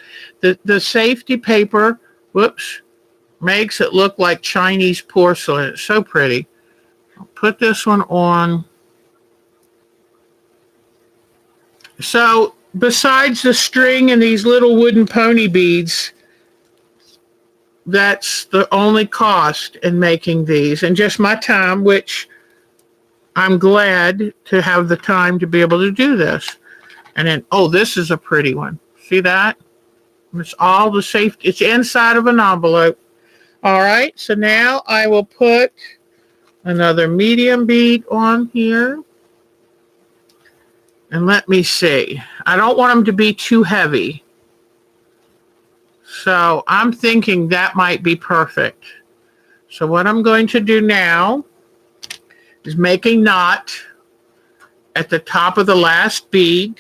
The safety paper, whoops, makes it look like Chinese porcelain. It's so pretty. I'll put this one on. So besides the string and these little wooden pony beads, that's the only cost in making these, and just my time, which I'm glad to have the time to be able to do this. And then, oh, this is a pretty one. See that? It's all the safety. It's inside of an envelope. All right, so now I will put another medium bead on here. And let me see. I don't want them to be too heavy. So I'm thinking that might be perfect. So what I'm going to do now is make a knot at the top of the last bead.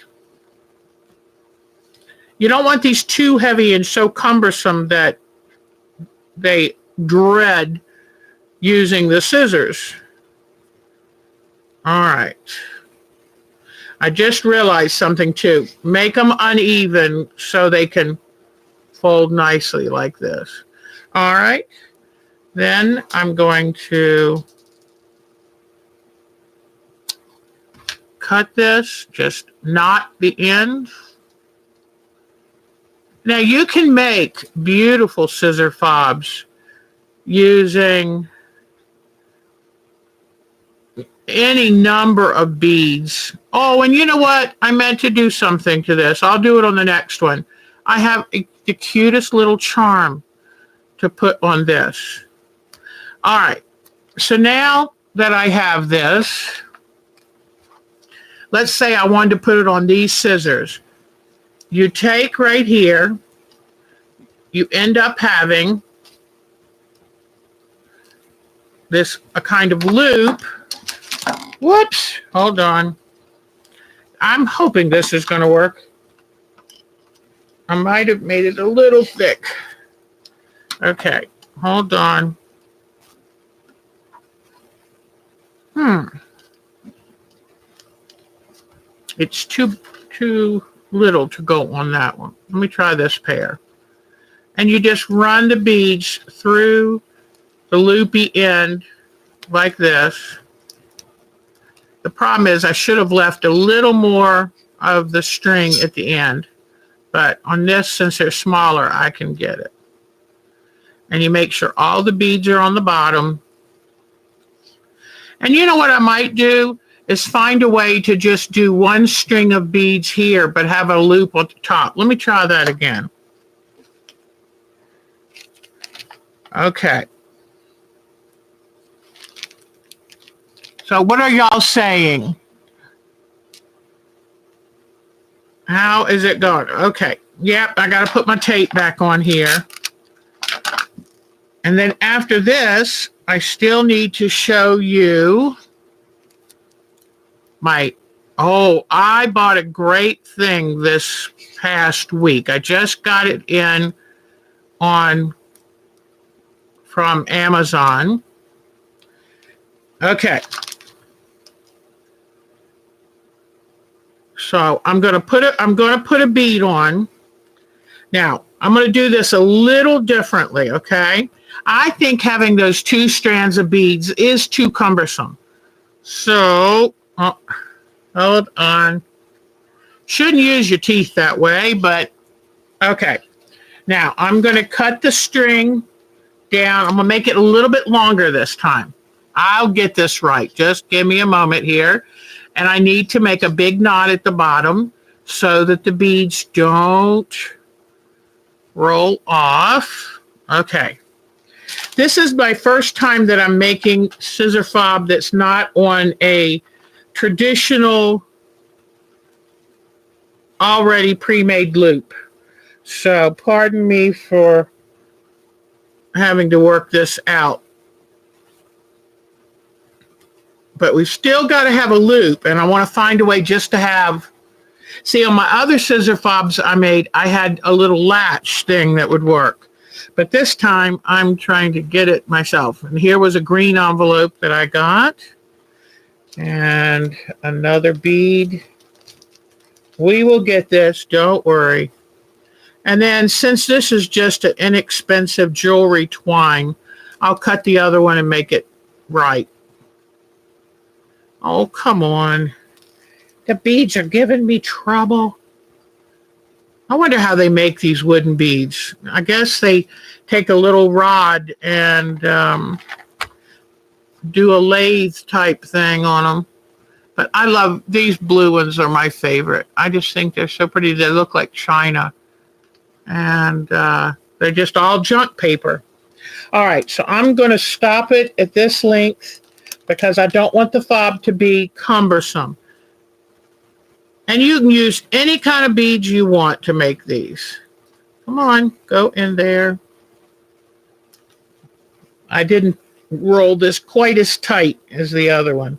You don't want these too heavy and so cumbersome that they dread using the scissors. All right. I just realized something too. Make them uneven so they can fold nicely like this. All right. Then I'm going to cut this, just knot the end. Now you can make beautiful scissor fobs using any number of beads. Oh, and you know what? I meant to do something to this. I'll do it on the next one. I have the cutest little charm to put on this. All right. So now that I have this, let's say I wanted to put it on these scissors. You take right here, you end up having this, a kind of loop. Whoops, hold on. I'm hoping this is going to work. I might have made it a little thick. Okay, hold on. It's too little to go on that one. Let me try this pair. And you just run the beads through the loopy end like this. The problem is I should have left a little more of the string at the end. But on this, since they're smaller, I can get it. And you make sure all the beads are on the bottom. And you know what I might do is find a way to just do one string of beads here, but have a loop at the top. Let me try that again. Okay. So what are y'all saying? How is it going? Okay. Yep, I got to put my tape back on here. And then after this, I still need to show you my Oh, I bought a great thing this past week. I just got it in on from Amazon. Okay. So I'm gonna put a bead on. Now, I'm gonna do this a little differently, okay? I think having those two strands of beads is too cumbersome. So hold on. Shouldn't use your teeth that way, but okay. Now I'm gonna cut the string down. I'm gonna make it a little bit longer this time. I'll get this right. Just give me a moment here. And I need to make a big knot at the bottom so that the beads don't roll off. Okay. This is my first time that I'm making scissor fob that's not on a traditional already pre-made loop. So pardon me for having to work this out. But we've still got to have a loop, and I want to find a way just to have, see, on my other scissor fobs I made, I had a little latch thing that would work. But this time, I'm trying to get it myself. And here was a green envelope that I got. And another bead. We will get this, don't worry. And then, since this is just an inexpensive jewelry twine, I'll cut the other one and make it right. Oh, come on. The beads are giving me trouble. I wonder how they make these wooden beads. I guess they take a little rod and do a lathe type thing on them. But I love, these blue ones are my favorite. I just think they're so pretty. They look like china. And they're just all junk paper. All right, so I'm going to stop it at this length because I don't want the fob to be cumbersome. And you can use any kind of beads you want to make these. Come on, go in there. I didn't roll this quite as tight as the other one.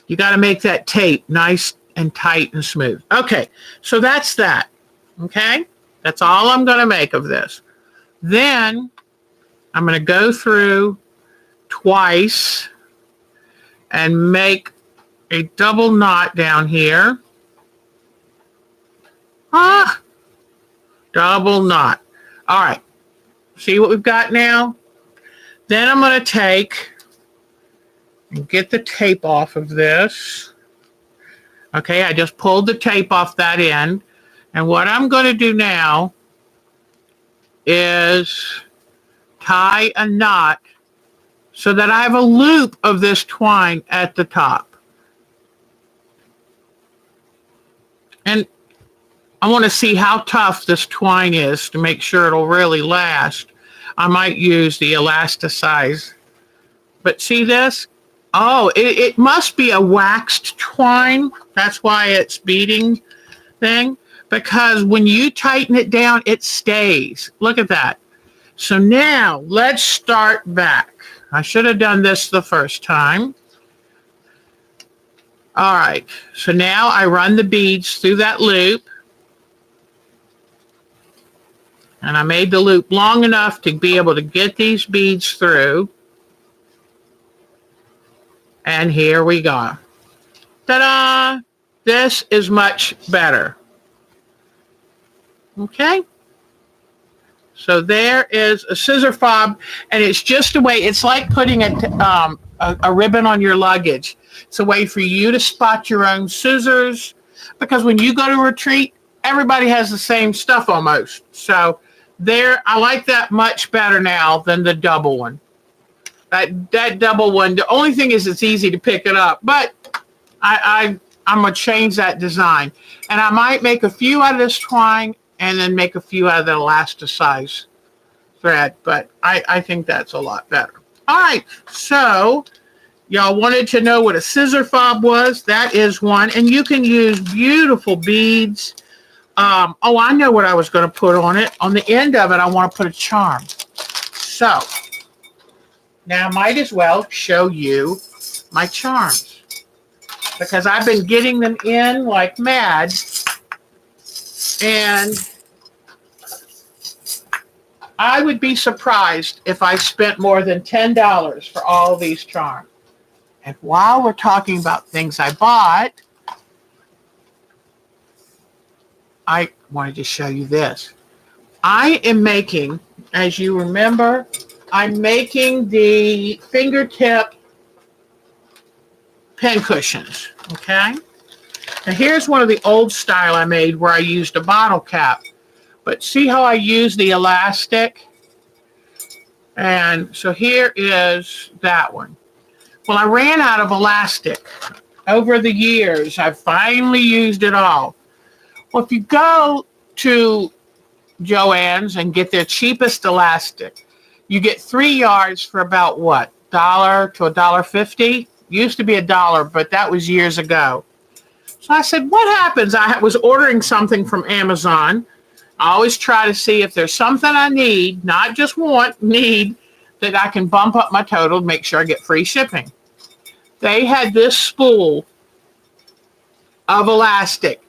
You got to make that tape nice and tight and smooth. Okay, so that's that. Okay, that's all I'm going to make of this. Then I'm going to go through twice and make a double knot down here. Double knot. All right. See what we've got now? Then I'm going to take and get the tape off of this. Okay, I just pulled the tape off that end. And what I'm going to do now is tie a knot so that I have a loop of this twine at the top. And I want to see how tough this twine is to make sure it'll really last. I might use the elasticize. But see this? Oh, it must be a waxed twine. That's why it's beading thing. Because when you tighten it down, it stays. Look at that. So now let's start back. I should have done this the first time. All right. So now I run the beads through that loop. And I made the loop long enough to be able to get these beads through. And here we go. Ta-da! This is much better. Okay? So there is a scissor fob, and it's just a way, it's like putting a ribbon on your luggage. It's a way for you to spot your own scissors, because when you go to a retreat, everybody has the same stuff almost. So there, I like that much better now than the double one. That double one, the only thing is it's easy to pick it up, but I'm going to change that design. And I might make a few out of this twine and then make a few out of the elasticize thread, but I think that's a lot better. All right, so y'all wanted to know what a scissor fob was. That is one, and you can use beautiful beads. Oh, I know what I was going to put on it. On the end of it, I want to put a charm. So now I might as well show you my charms. because I've been getting them in like mad. And I would be surprised if I spent more than $10 for all of these charms. And while we're talking about things I bought, I wanted to show you this. I am making, as you remember, I'm making the fingertip pen cushions, okay? Now here's one of the old style I made where I used a bottle cap. But see how I use the elastic? And so here is that one. Well, I ran out of elastic. Over the years, I finally used it all. Well, if you go to Joann's and get their cheapest elastic, you get 3 yards for about what? $1 to $1.50? Used to be $1, but that was years ago. So I said, what happens? I was ordering something from Amazon. I always try to see if there's something I need, not just want, need, that I can bump up my total, make sure I get free shipping. They had this spool of elastic,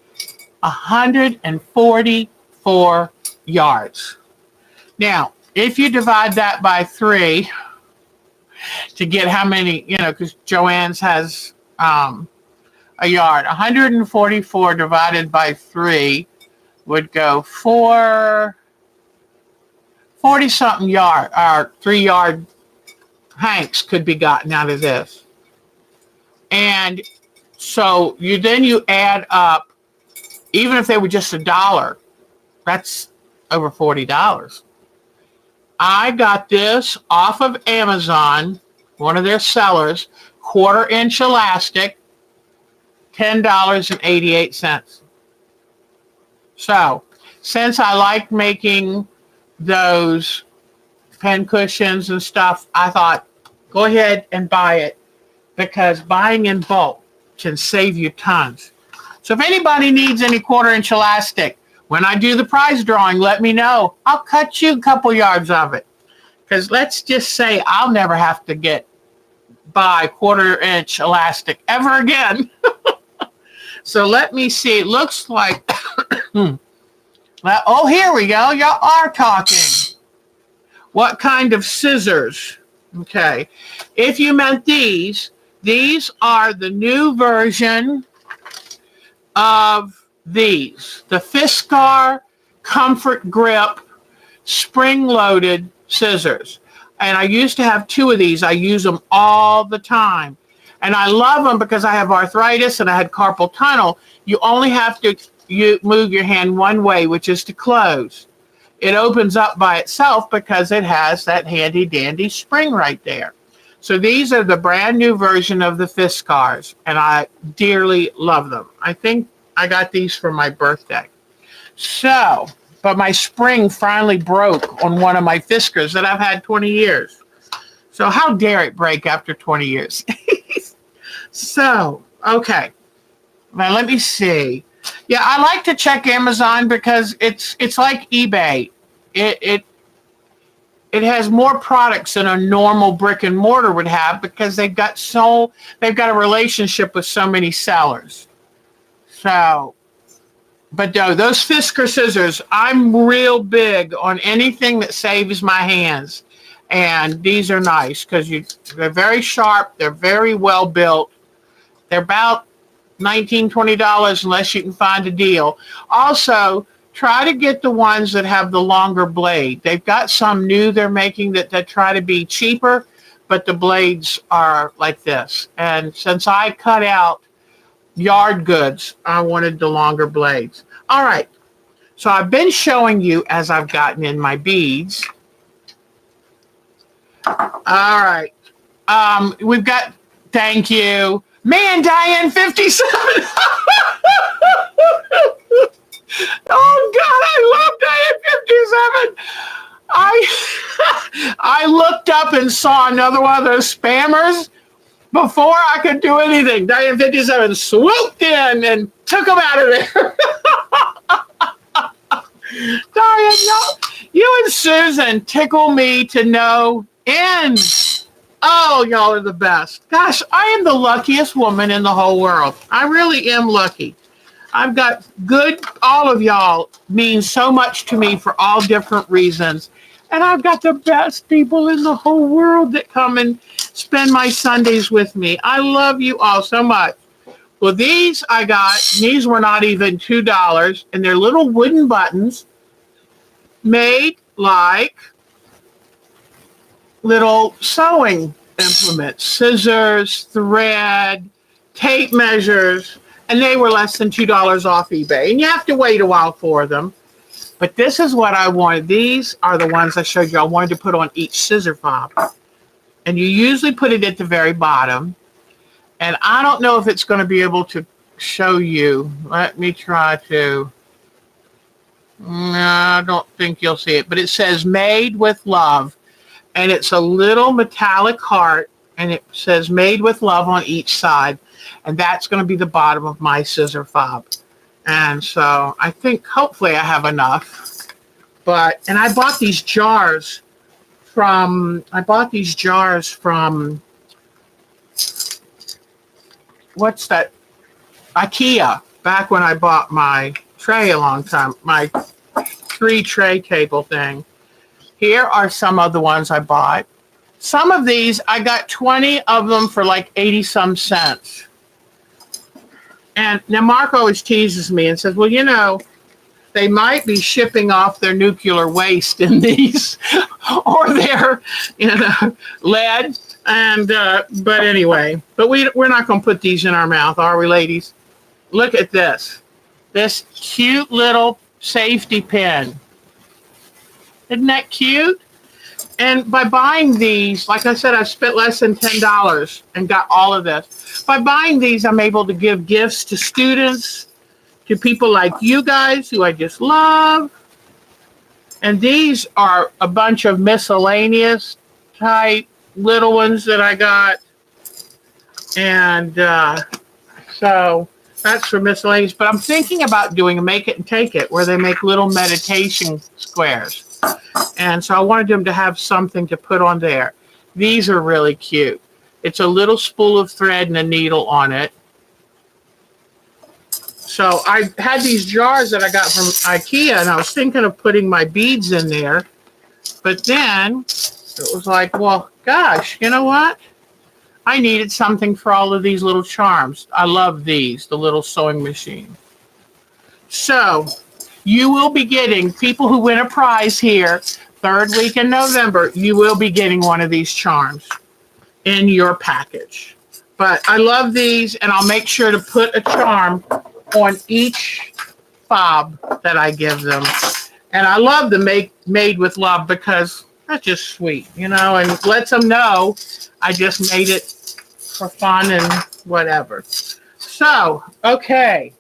144 yards. Now, if you divide that by 3 to get how many, because Joann's has a yard, 144 divided by 3 would go 40-something yard, or 3-yard hanks could be gotten out of this. And so you add up, even if they were just $1, that's over $40. I got this off of Amazon, one of their sellers, 1/4-inch elastic, $10.88. So, since I like making those pen cushions and stuff, I thought, go ahead and buy it, because buying in bulk can save you tons. So if anybody needs any 1/4-inch elastic, when I do the prize drawing, let me know. I'll cut you a couple yards of it. Because let's just say I'll never have to buy 1/4-inch elastic ever again. So let me see. It looks like, oh, here we go. Y'all are talking. What kind of scissors? Okay. If you meant these are the new version of these. The Fiskar Comfort Grip spring-loaded scissors. And I used to have 2 of these. I use them all the time. And I love them because I have arthritis and I had carpal tunnel. You only have to move your hand one way, which is to close. It opens up by itself because it has that handy dandy spring right there. So these are the brand new version of the Fiskars, and I dearly love them. I think I got these for my birthday. So, but my spring finally broke on one of my Fiskars that I've had 20 years. So how dare it break after 20 years? So, okay. Now let me see. Yeah, I like to check Amazon because it's like eBay. It has more products than a normal brick and mortar would have because they've got a relationship with so many sellers. So, but no, those Fiskar scissors, I'm real big on anything that saves my hands. And these are nice because they're very sharp. They're very well built. They're about $19, $20 unless you can find a deal. Also, try to get the ones that have the longer blade. They've got some new they're making that try to be cheaper, but the blades are like this. And since I cut out yard goods, I wanted the longer blades. All right. So I've been showing you as I've gotten in my beads. All right. We've got, thank you. Man, Diane 57. Oh, God, I love Diane 57. I looked up and saw another one of those spammers before I could do anything. Diane 57 swooped in and took them out of there. Diane, no, you and Susan tickle me to no end. Oh, y'all are the best. Gosh, I am the luckiest woman in the whole world. I really am lucky. I've got good, all of y'all mean so much to me for all different reasons. And I've got the best people in the whole world that come and spend my Sundays with me. I love you all so much. Well, these I got, these were not even $2, and they're little wooden buttons made like little sewing implements, scissors, thread, tape measures, and they were less than $2 off eBay. And you have to wait a while for them. But this is what I wanted. These are the ones I showed you I wanted to put on each scissor fob. And you usually put it at the very bottom. And I don't know if it's going to be able to show you. Let me try to. No, I don't think you'll see it. But it says Made with Love. And it's a little metallic heart. And it says Made with Love on each side. And that's going to be the bottom of my scissor fob. And so I think hopefully I have enough. And I bought these jars from what's that? IKEA, back when I bought my tray a long time, my 3-tray table thing. Here are some of the ones I bought. Some of these, I got 20 of them for like 80 some cents. And now Mark always teases me and says, well, you know, they might be shipping off their nuclear waste in these or their, lead. And, but anyway, we're not going to put these in our mouth, are we, ladies? Look at this cute little safety pin. Isn't that cute? And by buying these, like I said, I spent less than $10 and got all of this. By buying these, I'm able to give gifts to students, to people like you guys who I just love. And these are a bunch of miscellaneous type little ones that I got. And so that's for miscellaneous. But I'm thinking about doing a Make It and Take It, where they make little meditation squares. And so I wanted them to have something to put on there. These are really cute. It's a little spool of thread and a needle on it. So I had these jars that I got from IKEA, and I was thinking of putting my beads in there. But then it was like, well, gosh, you know what? I needed something for all of these little charms. I love these, the little sewing machine. So you will be getting, people who win a prize here, third week in November, you will be getting one of these charms in your package. But I love these, and I'll make sure to put a charm on each fob that I give them. And I love the Made with Love, because that's just sweet, and lets them know I just made it for fun and whatever. So, okay.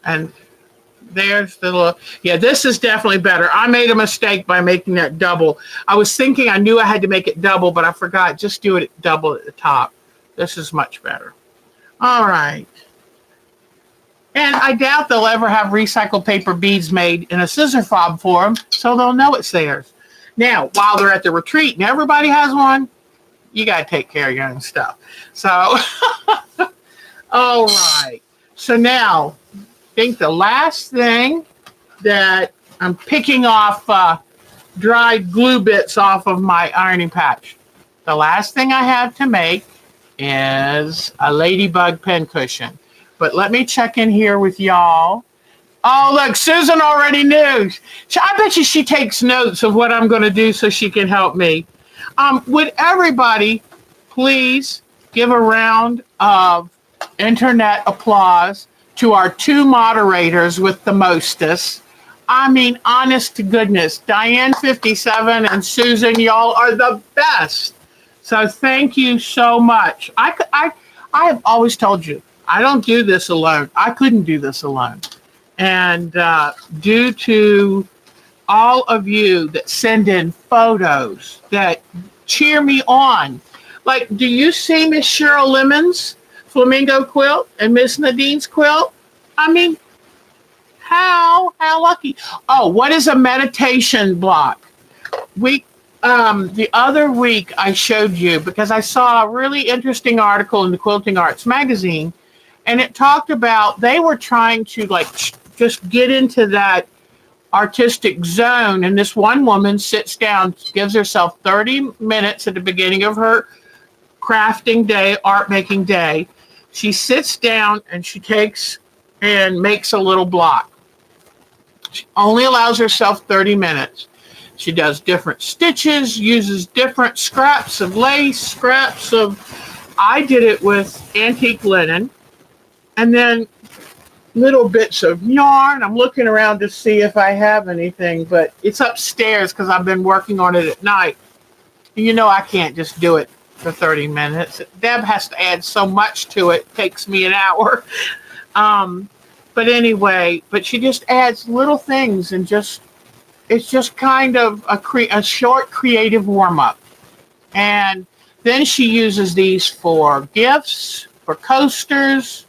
And there's the little, this is definitely better. I made a mistake by making that double. I was thinking I knew I had to make it double, but I forgot. Just do it double at the top. This is much better. All right. And I doubt they'll ever have recycled paper beads made in a scissor fob for them, so they'll know it's theirs. Now, while they're at the retreat and everybody has one, you got to take care of your own stuff. So, all right. So now, I think the last thing that I'm picking off dried glue bits off of my ironing patch. The last thing I have to make is a ladybug pincushion. But let me check in here with y'all. Oh, look, Susan already knew. I bet you she takes notes of what I'm going to do so she can help me. Would everybody please give a round of internet applause to our two moderators with the mostest? I mean, honest to goodness, Diane 57 and Susan, y'all are the best. So thank you so much. I have always told you, I don't do this alone. I couldn't do this alone. And due to all of you that send in photos that cheer me on, like, do you see Miss Cheryl Lemon's flamingo quilt and Miss Nadine's quilt? I mean, how lucky. Oh, what is a meditation block? The other week I showed you because I saw a really interesting article in the Quilting Arts magazine, and it talked about they were trying to like just get into that artistic zone. And this one woman sits down, gives herself 30 minutes at the beginning of her crafting day, art making day. She sits down and she takes and makes a little block. She only allows herself 30 minutes. She does different stitches, uses different scraps of lace, scraps of. I did it with antique linen, and then little bits of yarn. I'm looking around to see if I have anything, but it's upstairs because I've been working on it at night. You know, I can't just do it for 30 minutes. Deb has to add so much to it. It takes me an hour. But anyway, but she just adds little things and it's just kind of a short creative warm up. And then she uses these for gifts, for coasters,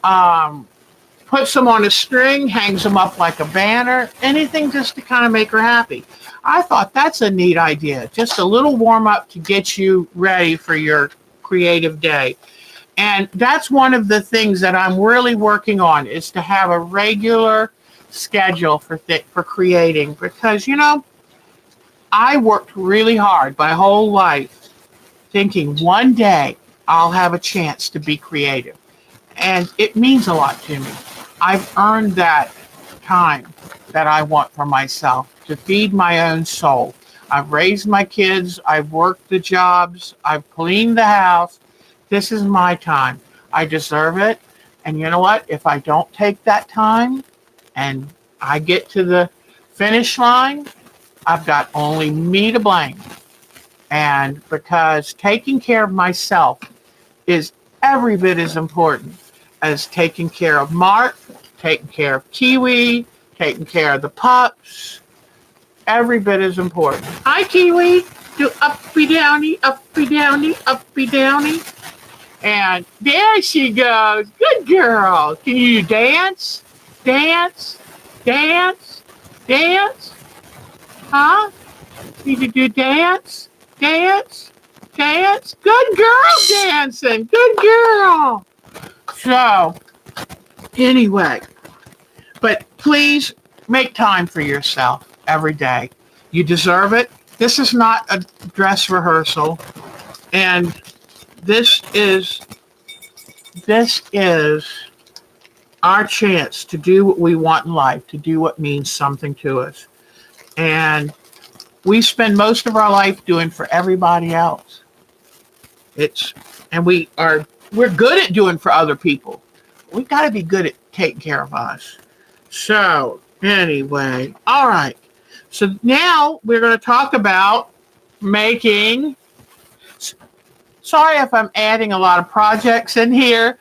puts them on a string, hangs them up like a banner, anything just to kind of make her happy. I thought that's a neat idea. Just a little warm up to get you ready for your creative day. And that's one of the things that I'm really working on is to have a regular schedule for creating, because I worked really hard my whole life thinking one day I'll have a chance to be creative. And it means a lot to me. I've earned that time that I want for myself to feed my own soul. I've raised my kids. I've worked the jobs. I've cleaned the house. This is my time. I deserve it. And you know what? If I don't take that time and I get to the finish line, I've got only me to blame. And because taking care of myself is every bit as important as taking care of Mark, taking care of Kiwi, taking care of the pups. Every bit as important. Hi, Kiwi. Do uppy downy, uppy downy, uppy downy. And there she goes. Good girl. Can you dance? Dance? Dance? Dance? Huh? Need to do dance? Dance? Dance? Good girl dancing. Good girl. So, anyway, but please make time for yourself every day. You deserve it. This is not a dress rehearsal. And this is our chance to do what we want in life, to do what means something to us. And we spend most of our life doing for everybody else. We're good at doing for other people. We've got to be good at taking care of us. So anyway, all right. So now we're going to talk about making. Sorry if I'm adding a lot of projects in here,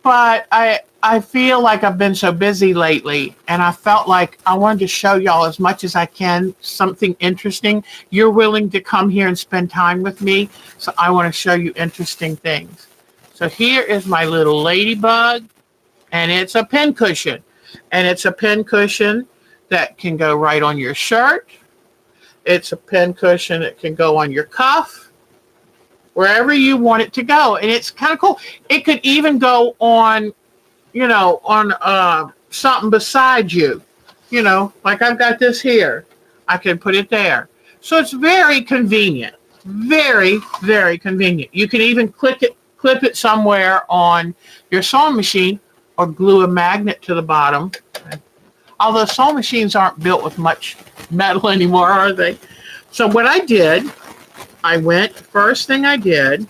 but I feel like I've been so busy lately, and I felt like I wanted to show y'all as much as I can something interesting. You're willing to come here and spend time with me, so I want to show you interesting things. So here is my little ladybug, and it's a pin cushion. And it's a pin cushion that can go right on your shirt. It's a pin cushion that can go on your cuff, wherever you want it to go. And it's kind of cool. It could even go on, something beside you. Like I've got this here. I can put it there. So it's very convenient. Very, very convenient. You can even clip it somewhere on your sewing machine or glue a magnet to the bottom. Although sewing machines aren't built with much metal anymore, are they? So what I did, first thing I did,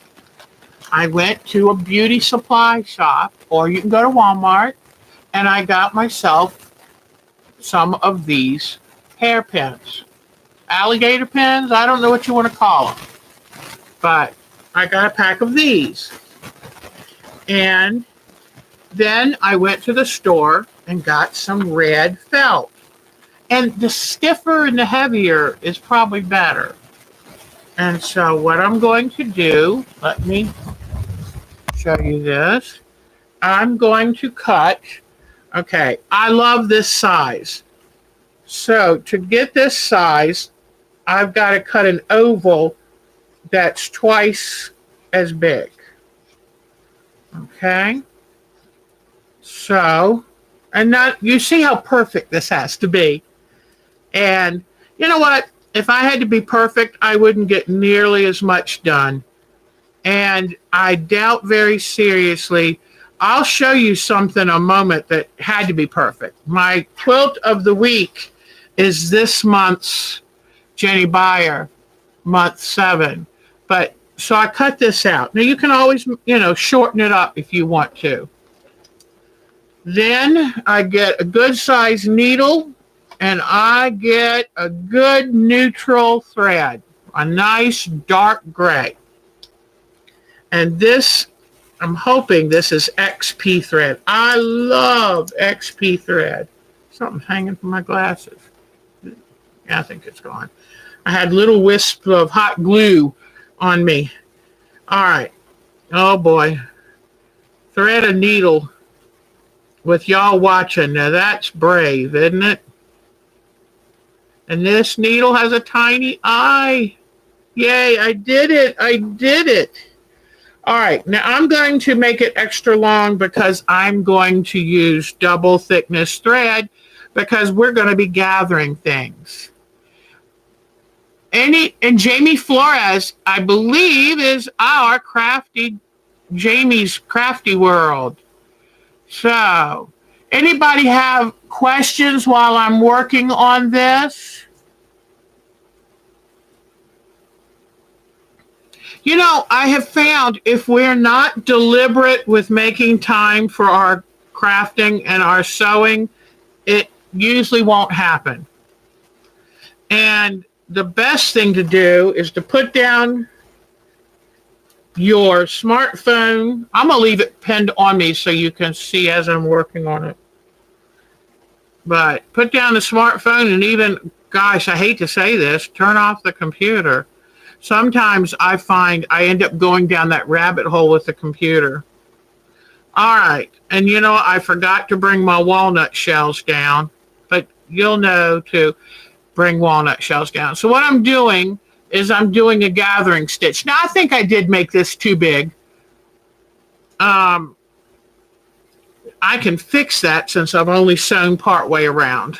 I went to a beauty supply shop, or you can go to Walmart, and I got myself some of these hairpins. Alligator pins, I don't know what you want to call them. But I got a pack of these. And then I went to the store and got some red felt. And the stiffer and the heavier is probably better. And so what I'm going to do, let me show you this. I'm going to cut. Okay, I love this size. So to get this size, I've got to cut an oval that's twice as big. Okay? So, and not, you see how perfect this has to be. And you know what? If I had to be perfect, I wouldn't get nearly as much done. And I doubt very seriously. I'll show you something in a moment that had to be perfect. My quilt of the week is this month's Jenny Beyer, month 7. But so I cut this out. Now you can always, shorten it up if you want to. Then I get a good size needle and I get a good neutral thread, a nice dark gray. And this, I'm hoping this is XP thread. I love XP thread. Something's hanging from my glasses. Yeah, I think it's gone. I had little wisps of hot glue on me. All right. Oh boy. Thread a needle with y'all watching. Now that's brave, isn't it? And this needle has a tiny eye. Yay, I did it. I did it. All right, now I'm going to make it extra long because I'm going to use double thickness thread because we're going to be gathering things. And Jamie Flores, I believe, is our Jamie's Crafty World. So, anybody have questions while I'm working on this? I have found if we're not deliberate with making time for our crafting and our sewing, it usually won't happen. And the best thing to do is to put down your smartphone. I'm going to leave it pinned on me so you can see as I'm working on it. But put down the smartphone and even, gosh, I hate to say this, turn off the computer. Sometimes I find I end up going down that rabbit hole with the computer. All right. And I forgot to bring my walnut shells down, but you'll know to bring walnut shells down. So what I'm doing is I'm doing a gathering stitch. Now, I think I did make this too big. I can fix that since I've only sewn part way around.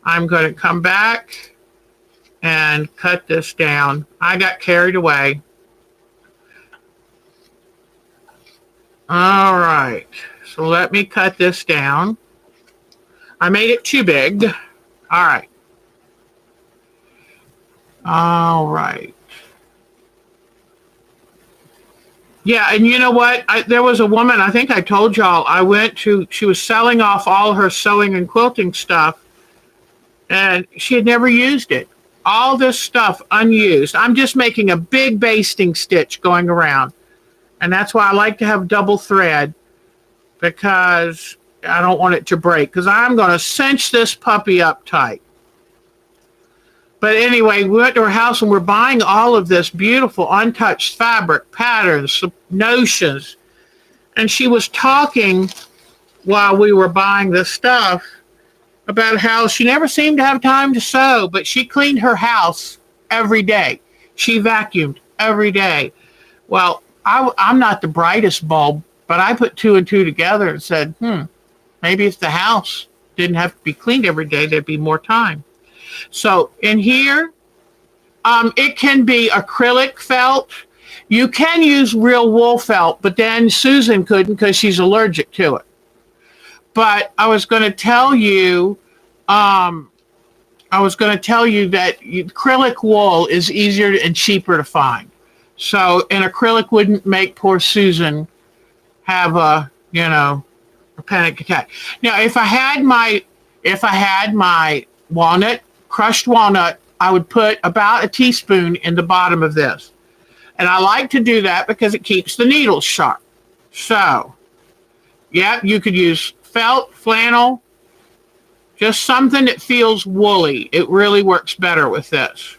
I'm going to come back and cut this down. I got carried away. All right. So let me cut this down. I made it too big. All right. All right. Yeah, and you know what? There was a woman, I think I told y'all, she was selling off all her sewing and quilting stuff, and she had never used it. All this stuff unused. I'm just making a big basting stitch going around. And that's why I like to have double thread, because I don't want it to break, because I'm going to cinch this puppy up tight. But anyway, we went to her house and we're buying all of this beautiful untouched fabric, patterns, notions. And she was talking while we were buying this stuff about how she never seemed to have time to sew, but she cleaned her house every day. She vacuumed every day. Well, I'm not the brightest bulb, but I put 2 and 2 together and said, maybe if the house didn't have to be cleaned every day, there'd be more time. So in here, it can be acrylic felt. You can use real wool felt, but then Susan couldn't because she's allergic to it. But I was going to tell you, that acrylic wool is easier and cheaper to find. So an acrylic wouldn't make poor Susan have a panic attack. Now, if I had my crushed walnut, I would put about a teaspoon in the bottom of this. And I like to do that because it keeps the needles sharp. So, yeah, you could use felt, flannel, just something that feels woolly. It really works better with this.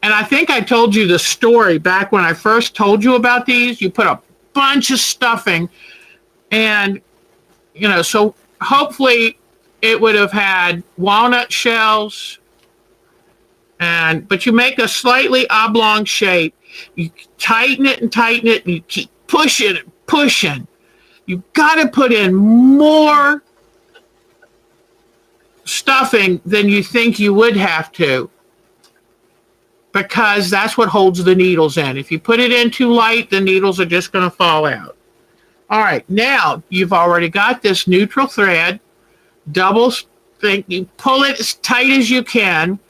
And I think I told you the story back when I first told you about these. You put a bunch of stuffing and, so hopefully it would have had walnut shells But you make a slightly oblong shape. You tighten it and tighten it, and you keep pushing and pushing. You got to put in more stuffing than you think you would have to, because that's what holds the needles in. If you put it in too light, the needles are just going to fall out. All right, now you've already got this neutral thread, double thing. You pull it as tight as you can.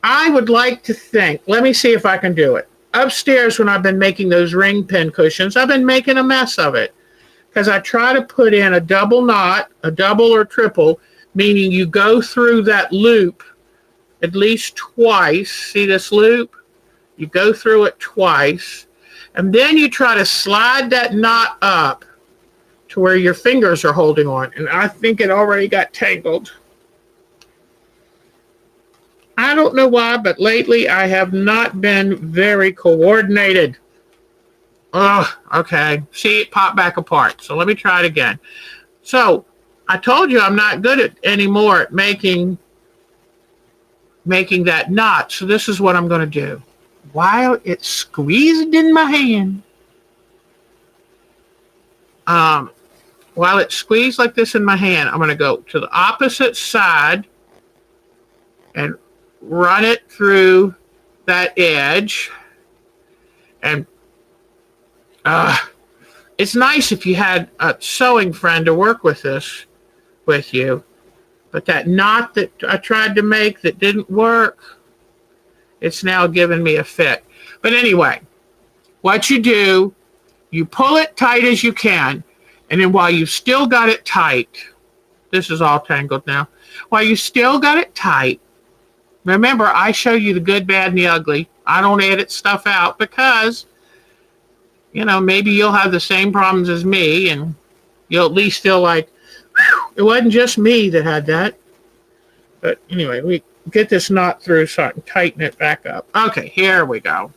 I would like to think, let me see if I can do it. Upstairs, when I've been making those ring pin cushions, I've been making a mess of it because I try to put in a double knot, a double or triple, meaning you go through that loop at least twice. See this loop? You go through it twice, and then you try to slide that knot up to where your fingers are holding on. And I think it already got tangled. I don't know why, but lately I have not been very coordinated. Oh, okay. See, it popped back apart. So let me try it again. So I told you I'm not good at anymore at making that knot. So this is what I'm going to do. While it's squeezed in my hand, while it's squeezed like this in my hand, I'm going to go to the opposite side and run it through that edge. And it's nice if you had a sewing friend to work with this with you. But that knot that I tried to make that didn't work, it's now giving me a fit. But anyway, what you do, you pull it tight as you can. And then while you've still got it tight, this is all tangled now. While you still got it tight, remember, I show you the good, bad, and the ugly. I don't edit stuff out because, maybe you'll have the same problems as me, and you'll at least feel like, it wasn't just me that had that. But anyway, we get this knot through so I can tighten it back up. Okay, here we go.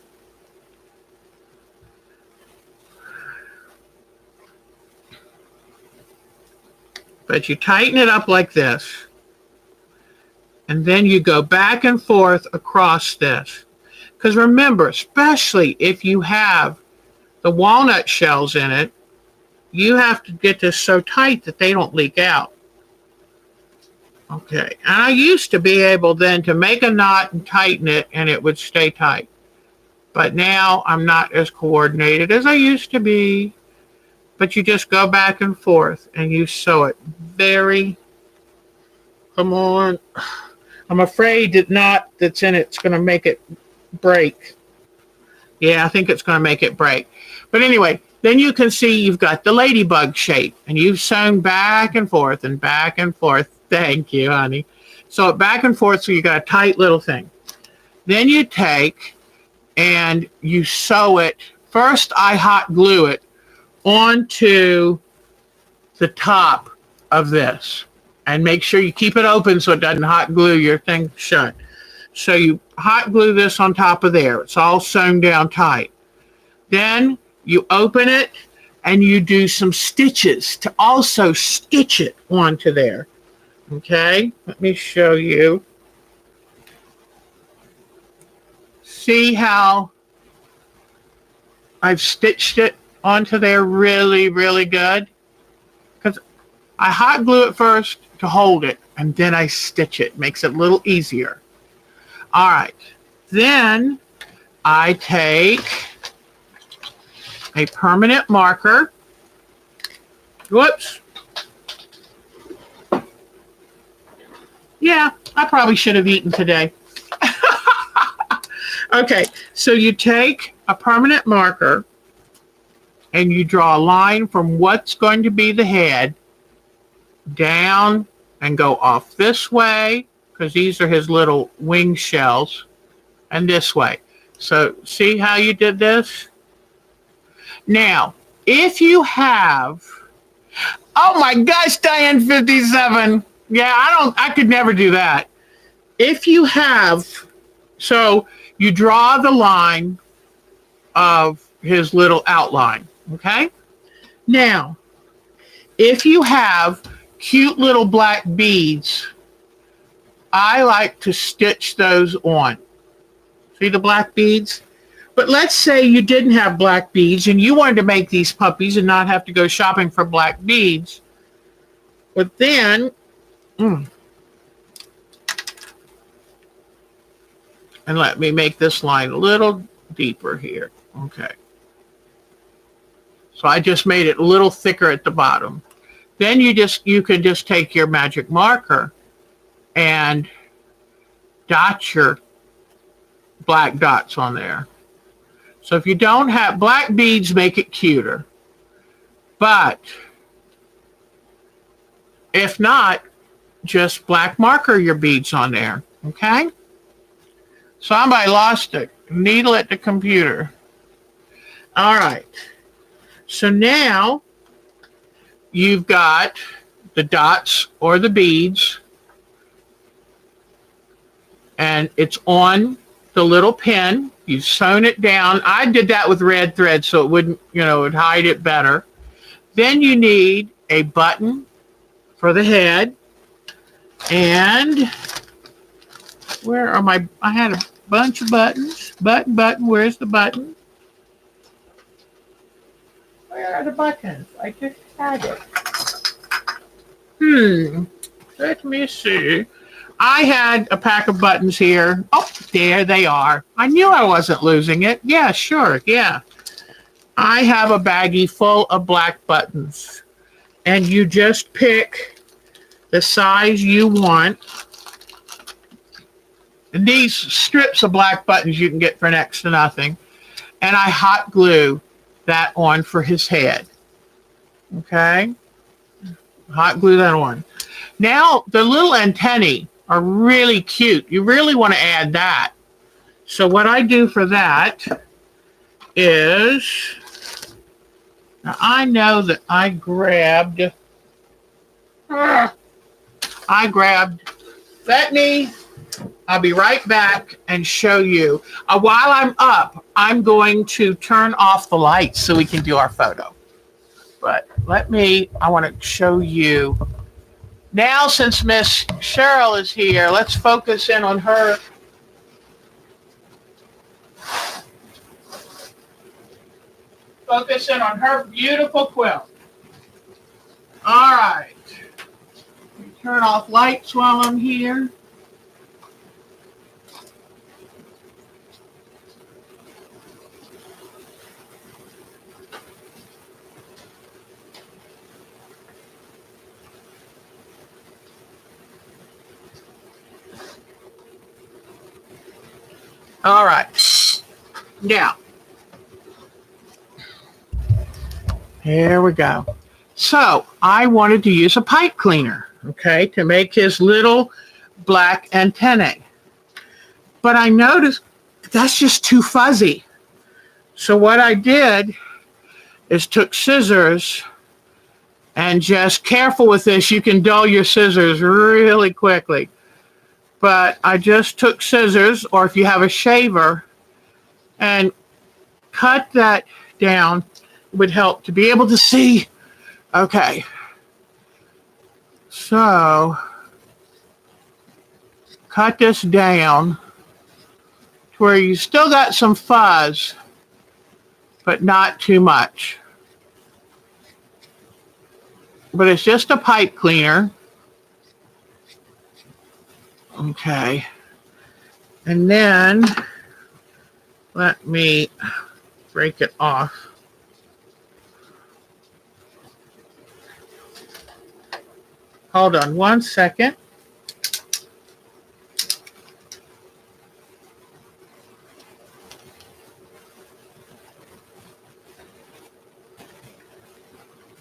But you tighten it up like this. And then you go back and forth across this. Because remember, especially if you have the walnut shells in it, you have to get this so tight that they don't leak out. Okay, and I used to be able then to make a knot and tighten it and it would stay tight. But now I'm not as coordinated as I used to be. But you just go back and forth and you sew it come on. I'm afraid that knot that's in it's going to make it break. Yeah, I think it's going to make it break. But anyway, then you can see you've got the ladybug shape, and you've sewn back and forth and back and forth. Thank you, honey. So back and forth, so you got a tight little thing. Then you take and you sew it. First, I hot glue it onto the top of this. And make sure you keep it open so it doesn't hot glue your thing shut. So you hot glue this on top of there. It's all sewn down tight. Then you open it and you do some stitches to also stitch it onto there. Okay, let me show you. See how I've stitched it onto there really, really good? Because I hot glue it first to hold it, and then I stitch it. Makes it a little easier. All right. Then I take a permanent marker. Whoops. Yeah, I probably should have eaten today. Okay, so you take a permanent marker and you draw a line from what's going to be the head down and go off this way, because these are his little wing shells, and this way. So see how you did this? Now, if you have, oh my gosh, Diane 57. Yeah, I could never do that. If you have, so you draw the line of his little outline, okay? Now, if you have cute little black beads I like to stitch those on. See the black beads? But let's say you didn't have black beads and you wanted to make these puppies and not have to go shopping for black beads. But then, and let me make this line a little deeper here. Okay. So I just made it a little thicker at the bottom. Then you can just take your magic marker and dot your black dots on there. So if you don't have black beads, make it cuter. But if not, just black marker your beads on there. Okay? Somebody lost it. Needle at the computer. All right. So now you've got the dots or the beads, and it's on the little pin. You've sewn it down. I did that with red thread so it wouldn't, it would hide it better. Then you need a button for the head. And where are I had a bunch of buttons. Button, where's the button? Where are the buttons? I just had it. Let me see. I had a pack of buttons here. Oh, there they are. I knew I wasn't losing it. Yeah, sure. Yeah. I have a baggie full of black buttons. And you just pick the size you want. And these strips of black buttons you can get for next to nothing. And I hot glue that on for his head. Okay? Hot glue that on. Now, the little antennae are really cute. You really want to add that. So what I do for that is, now I know that I'll be right back and show you. While I'm up, I'm going to turn off the lights so we can do our photo. But I want to show you. Now, since Miss Cheryl is here, let's focus in on her. Focus in on her beautiful quilt. All right. Turn off lights while I'm here. All right. Now, here we go. So I wanted to use a pipe cleaner, okay, to make his little black antennae. But I noticed that's just too fuzzy. So what I did is took scissors and just careful with this. You can dull your scissors really quickly. But I just took scissors, or if you have a shaver, and cut that down. It would help to be able to see. Okay. So, cut this down to where you still got some fuzz, but not too much. But it's just a pipe cleaner. Okay. And then let me break it off. Hold on one second.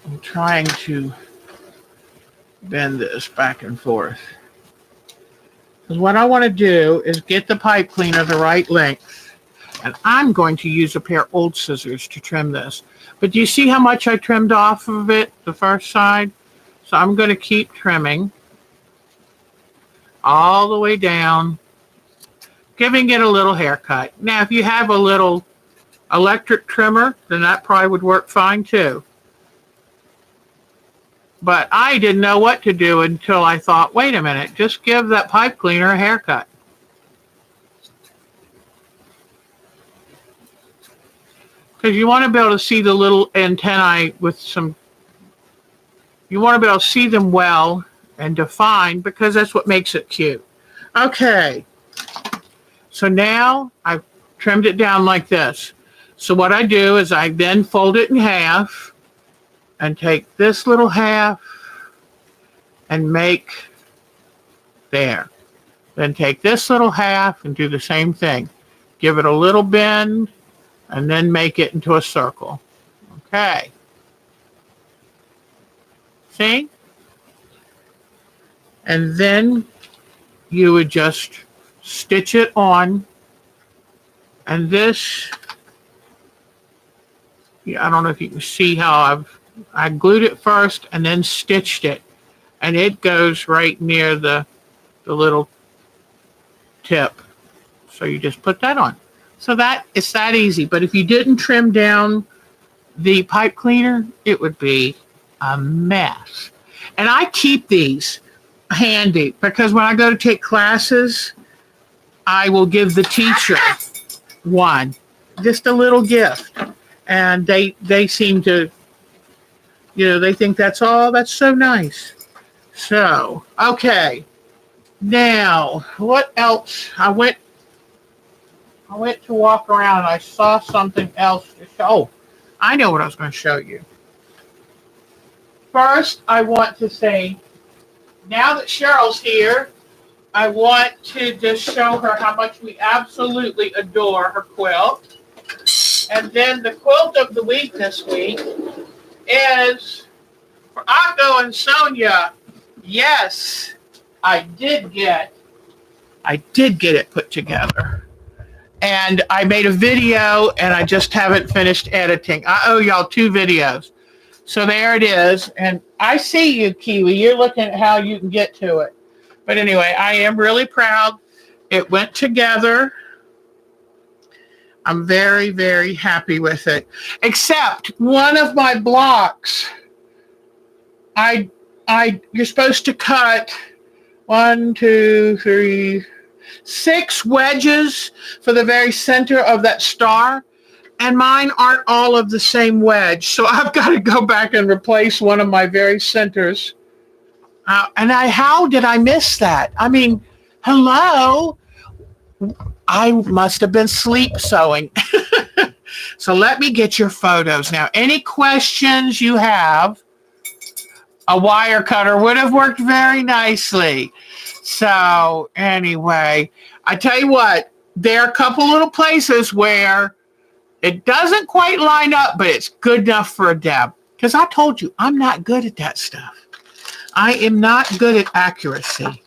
I'm trying to bend this back and forth. Because what I want to do is get the pipe cleaner the right length. And I'm going to use a pair of old scissors to trim this. But do you see how much I trimmed off of it, the first side? So I'm going to keep trimming all the way down, giving it a little haircut. Now, if you have a little electric trimmer, then that probably would work fine too. But I didn't know what to do until I thought, wait a minute, just give that pipe cleaner a haircut. Because you want to be able to see the little antennae with some, you want to be able to see them well and define, because that's what makes it cute. Okay, so now I've trimmed it down like this. So what I do is I then fold it in half and take this little half and make there. Then take this little half and do the same thing. Give it a little bend and then make it into a circle. Okay. See? And then you would just stitch it on. And this, I don't know if you can see how I glued it first and then stitched it. And it goes right near the little tip. So you just put that on. So it's that easy. But if you didn't trim down the pipe cleaner, it would be a mess. And I keep these handy because when I go to take classes, I will give the teacher one, just a little gift. And they seem to, they think that's so nice. So, okay. Now, what else? I went to walk around and I saw something else to show. Oh, I know what I was going to show you. First, I want to say, now that Cheryl's here, I want to just show her how much we absolutely adore her quilt. And then the quilt of the week this week is for Akko and Sonja. Yes, I did get it put together. And I made a video and I just haven't finished editing. I owe y'all 2 videos. So there it is. And I see you, Kiwi. You're looking at how you can get to it. But anyway, I am really proud. It went together. I'm very, very happy with it. Except one of my blocks, you're supposed to cut 1, 2, 3, 6 wedges for the very center of that star. And mine aren't all of the same wedge. So I've got to go back and replace one of my very centers. How did I miss that? I mean, hello? I must have been sleep sewing. So let me get your photos. Now, any questions you have, a wire cutter would have worked very nicely. So anyway, I tell you what, there are a couple little places where it doesn't quite line up, but it's good enough for a Deb. Because I told you, I'm not good at that stuff. I am not good at accuracy.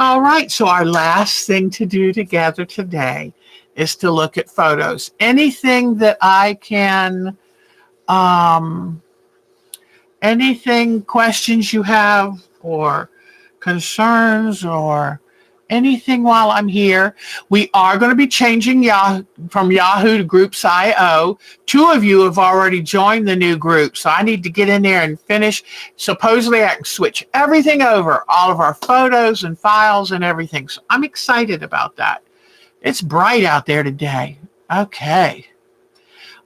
All right, so our last thing to do together today is to look at photos. Anything that I can, anything, questions you have or concerns or anything while I'm here. We are going to be changing from Yahoo to Groups.io. 2 of you have already joined the new group, so I need to get in there and finish. Supposedly I can switch everything over, all of our photos and files and everything. So I'm excited about that. It's bright out there today. Okay.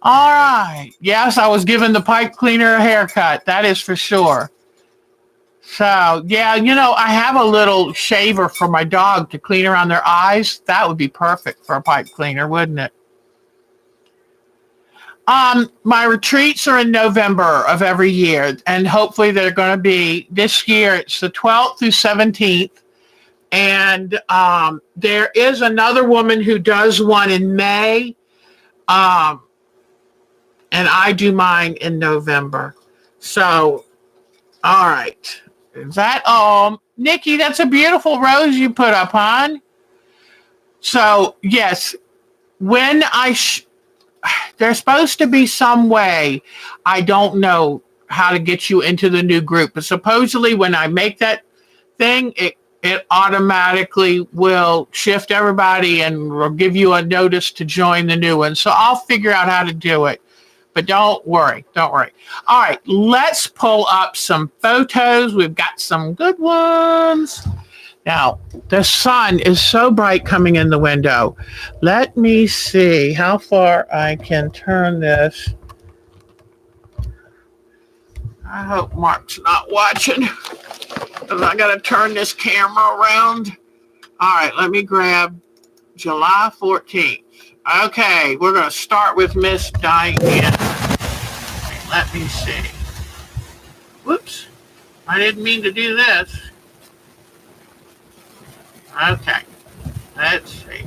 All right. Yes, I was giving the pipe cleaner a haircut. That is for sure. So, yeah, I have a little shaver for my dog to clean around their eyes. That would be perfect for a pipe cleaner, wouldn't it? My retreats are in November of every year, and hopefully they're going to be, this year, it's the 12th through 17th. And there is another woman who does one in May, and I do mine in November. So, all right. Is that all? Nikki, that's a beautiful rose you put up, hon. So, yes, when there's supposed to be some way, I don't know how to get you into the new group, but supposedly when I make that thing, it automatically will shift everybody and will give you a notice to join the new one. So I'll figure out how to do it. But don't worry. Don't worry. All right. Let's pull up some photos. We've got some good ones. Now, the sun is so bright coming in the window. Let me see how far I can turn this. I hope Mark's not watching because I got to turn this camera around. All right, let me grab July 14th. Okay, we're going to start with Miss Diane. Let me see. Whoops, I didn't mean to do this. Okay, let's see.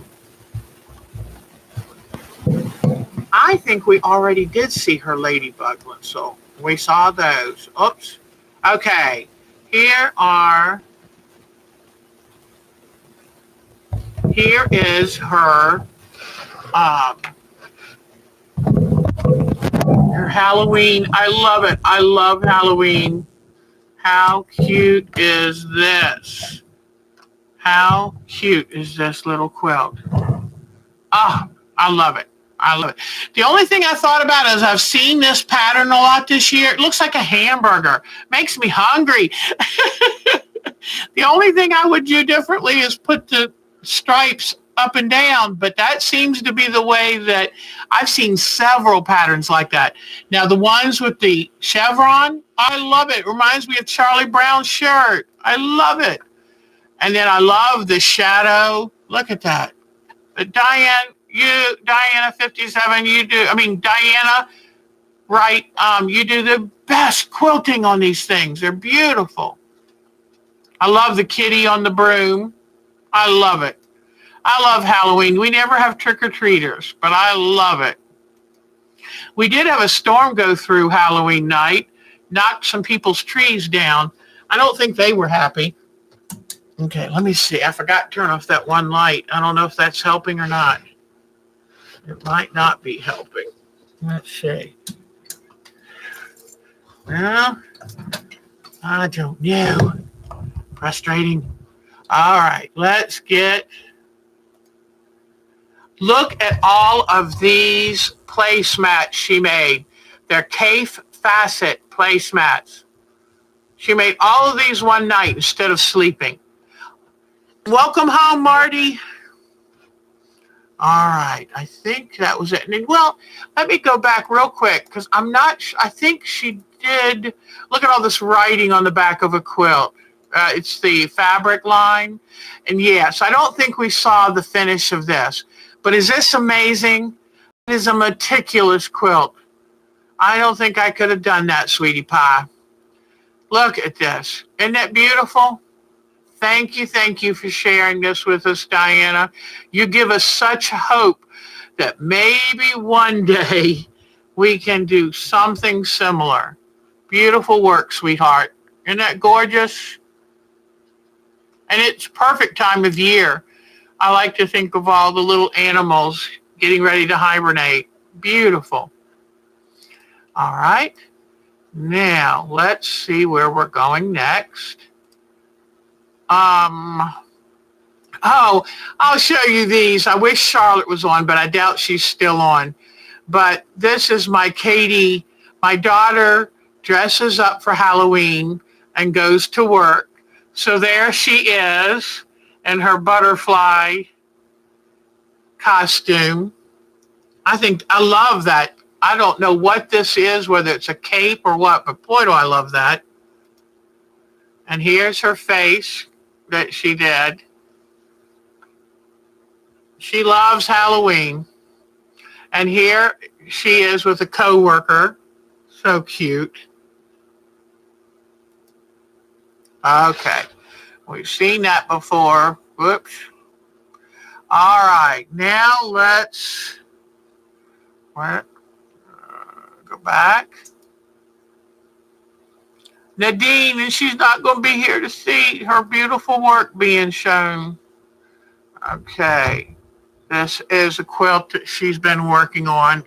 I think we already did see her ladybug one, so we saw those. Oops. Okay, here is her her Halloween. I love it. I love Halloween. How cute is this? How cute is this little quilt? Oh, I love it. I love it. The only thing I thought about is I've seen this pattern a lot this year. It looks like a hamburger. Makes me hungry. The only thing I would do differently is put the stripes up and down, but that seems to be the way that I've seen several patterns like that. Now, the ones with the chevron, I love it. It reminds me of Charlie Brown's shirt. I love it. And then I love the shadow. Look at that. But Diana 57, Diana, right, you do the best quilting on these things. They're beautiful. I love the kitty on the broom. I love it. I love Halloween. We never have trick-or-treaters, but I love it. We did have a storm go through Halloween night, knocked some people's trees down. I don't think they were happy. Okay, let me see. I forgot to turn off that one light. I don't know if that's helping or not. It might not be helping. Let's see. Well, I don't know. Frustrating. All right, look at all of these placemats she made. They're Kaffe Fassett placemats. She made all of these one night instead of sleeping. Welcome home, Marty. All right, I think that was it. Well, let me go back real quick because I think she did. Look at all this writing on the back of a quilt. It's the fabric line. And yes, I don't think we saw the finish of this. But is this amazing? It is a meticulous quilt. I don't think I could have done that, sweetie pie. Look at this. Isn't that beautiful? Thank you for sharing this with us, Diana. You give us such hope that maybe one day we can do something similar. Beautiful work, sweetheart. Isn't that gorgeous? And it's perfect time of year. I like to think of all the little animals getting ready to hibernate. Beautiful. All right. Now, let's see where we're going next. I'll show you these. I wish Charlotte was on, but I doubt she's still on. But this is my Katie. My daughter dresses up for Halloween and goes to work. So there she is in her butterfly costume. I love that. I don't know what this is, whether it's a cape or what, but boy, do I love that. And here's her face that she did. She loves Halloween. And here she is with a coworker. So cute. Okay. We've seen that before. Whoops. All right. Now let's go back. Nadine, and she's not going to be here to see her beautiful work being shown. Okay. This is a quilt that she's been working on.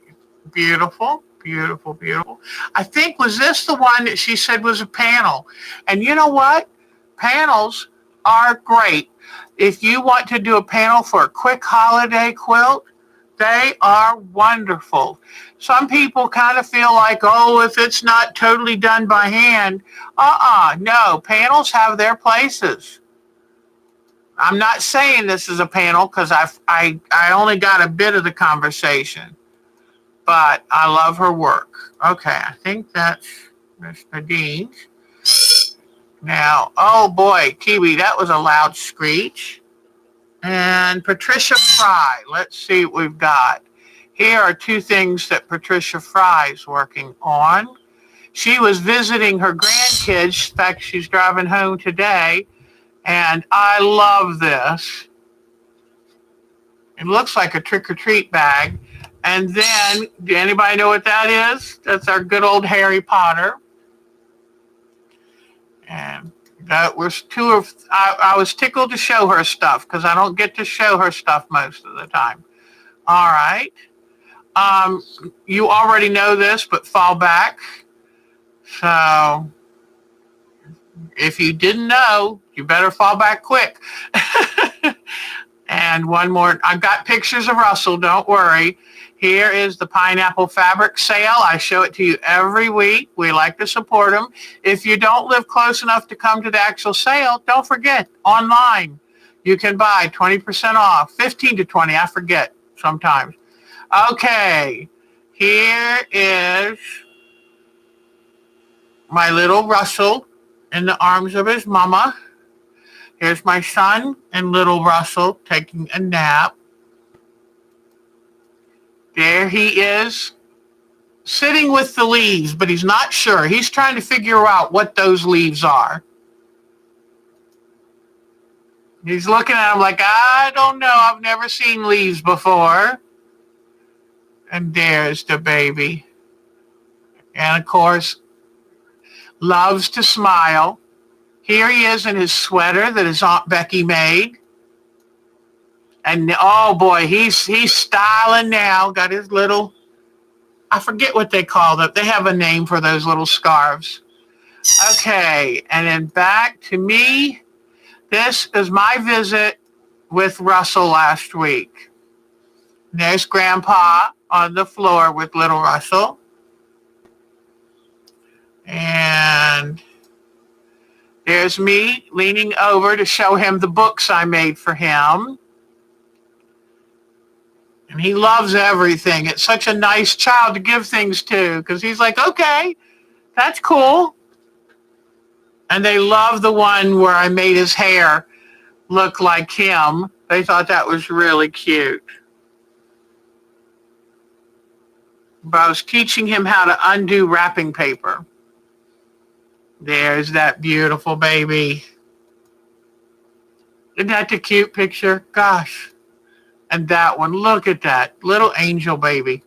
Beautiful, beautiful, beautiful. I think, was this the one that she said was a panel? And you know what? Panels are great. If you want to do a panel for a quick holiday quilt, They are wonderful. Some people kind of feel like, oh, if it's not totally done by hand, no, panels have their places. I'm not saying this is a panel because I only got a bit of the conversation, but I love her work. Okay, I think that's Miss Nadine's. Now, oh boy, Kiwi, that was a loud screech. And Patricia Fry, let's see what we've got. Here are two things that Patricia Fry is working on. She was visiting her grandkids. In fact, she's driving home today. And I love this. It looks like a trick-or-treat bag. And then, do anybody know what that is? That's our good old Harry Potter. And that was I was tickled to show her stuff because I don't get to show her stuff most of the time. All right. You already know this, but fall back. So if you didn't know, you better fall back quick. And one more. I've got pictures of Russell. Don't worry. Here is the pineapple fabric sale. I show it to you every week. We like to support them. If you don't live close enough to come to the actual sale, don't forget, online, you can buy 20% off, 15 to 20, I forget sometimes. Okay, here is my little Russell in the arms of his mama. Here's my son and little Russell taking a nap. There he is, sitting with the leaves, but he's not sure. He's trying to figure out what those leaves are. He's looking at them like, I don't know. I've never seen leaves before. And there's the baby. And, of course, loves to smile. Here he is in his sweater that his Aunt Becky made. And, oh, boy, he's styling now. Got his little, I forget what they call them. They have a name for those little scarves. Okay, and then back to me. This is my visit with Russell last week. There's Grandpa on the floor with little Russell. And there's me leaning over to show him the books I made for him. And he loves everything. It's such a nice child to give things to because he's like, okay, that's cool. And they love the one where I made his hair look like him. They thought that was really cute. But I was teaching him how to undo wrapping paper. There's that beautiful baby. Isn't that the cute picture? Gosh. And that one, look at that little angel baby.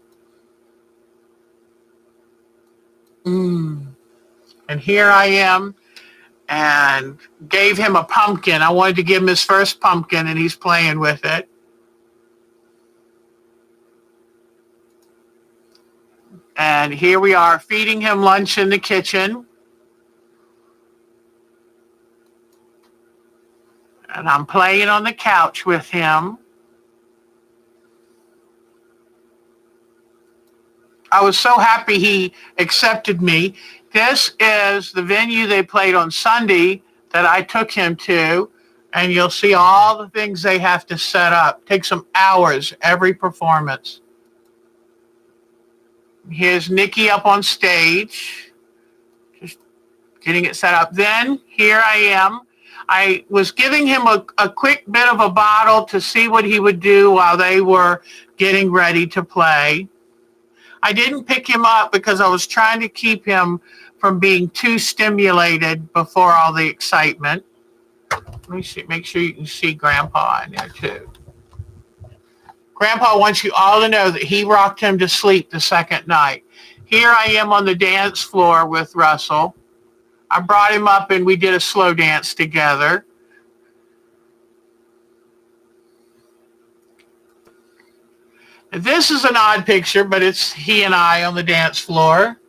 And here I am and gave him a pumpkin. I wanted to give him his first pumpkin and he's playing with it. And here we are feeding him lunch in the kitchen. And I'm playing on the couch with him. I was so happy he accepted me. This is the venue they played on Sunday that I took him to, and you'll see all the things they have to set up. It takes them hours, every performance. Here's Nikki up on stage, just getting it set up. Then here I am. I was giving him a quick bit of a bottle to see what he would do while they were getting ready to play. I didn't pick him up because I was trying to keep him from being too stimulated before all the excitement. Let me see, make sure you can see Grandpa in there too. Grandpa wants you all to know that he rocked him to sleep the second night. Here I am on the dance floor with Russell. I brought him up and we did a slow dance together. This is an odd picture, but it's he and I on the dance floor.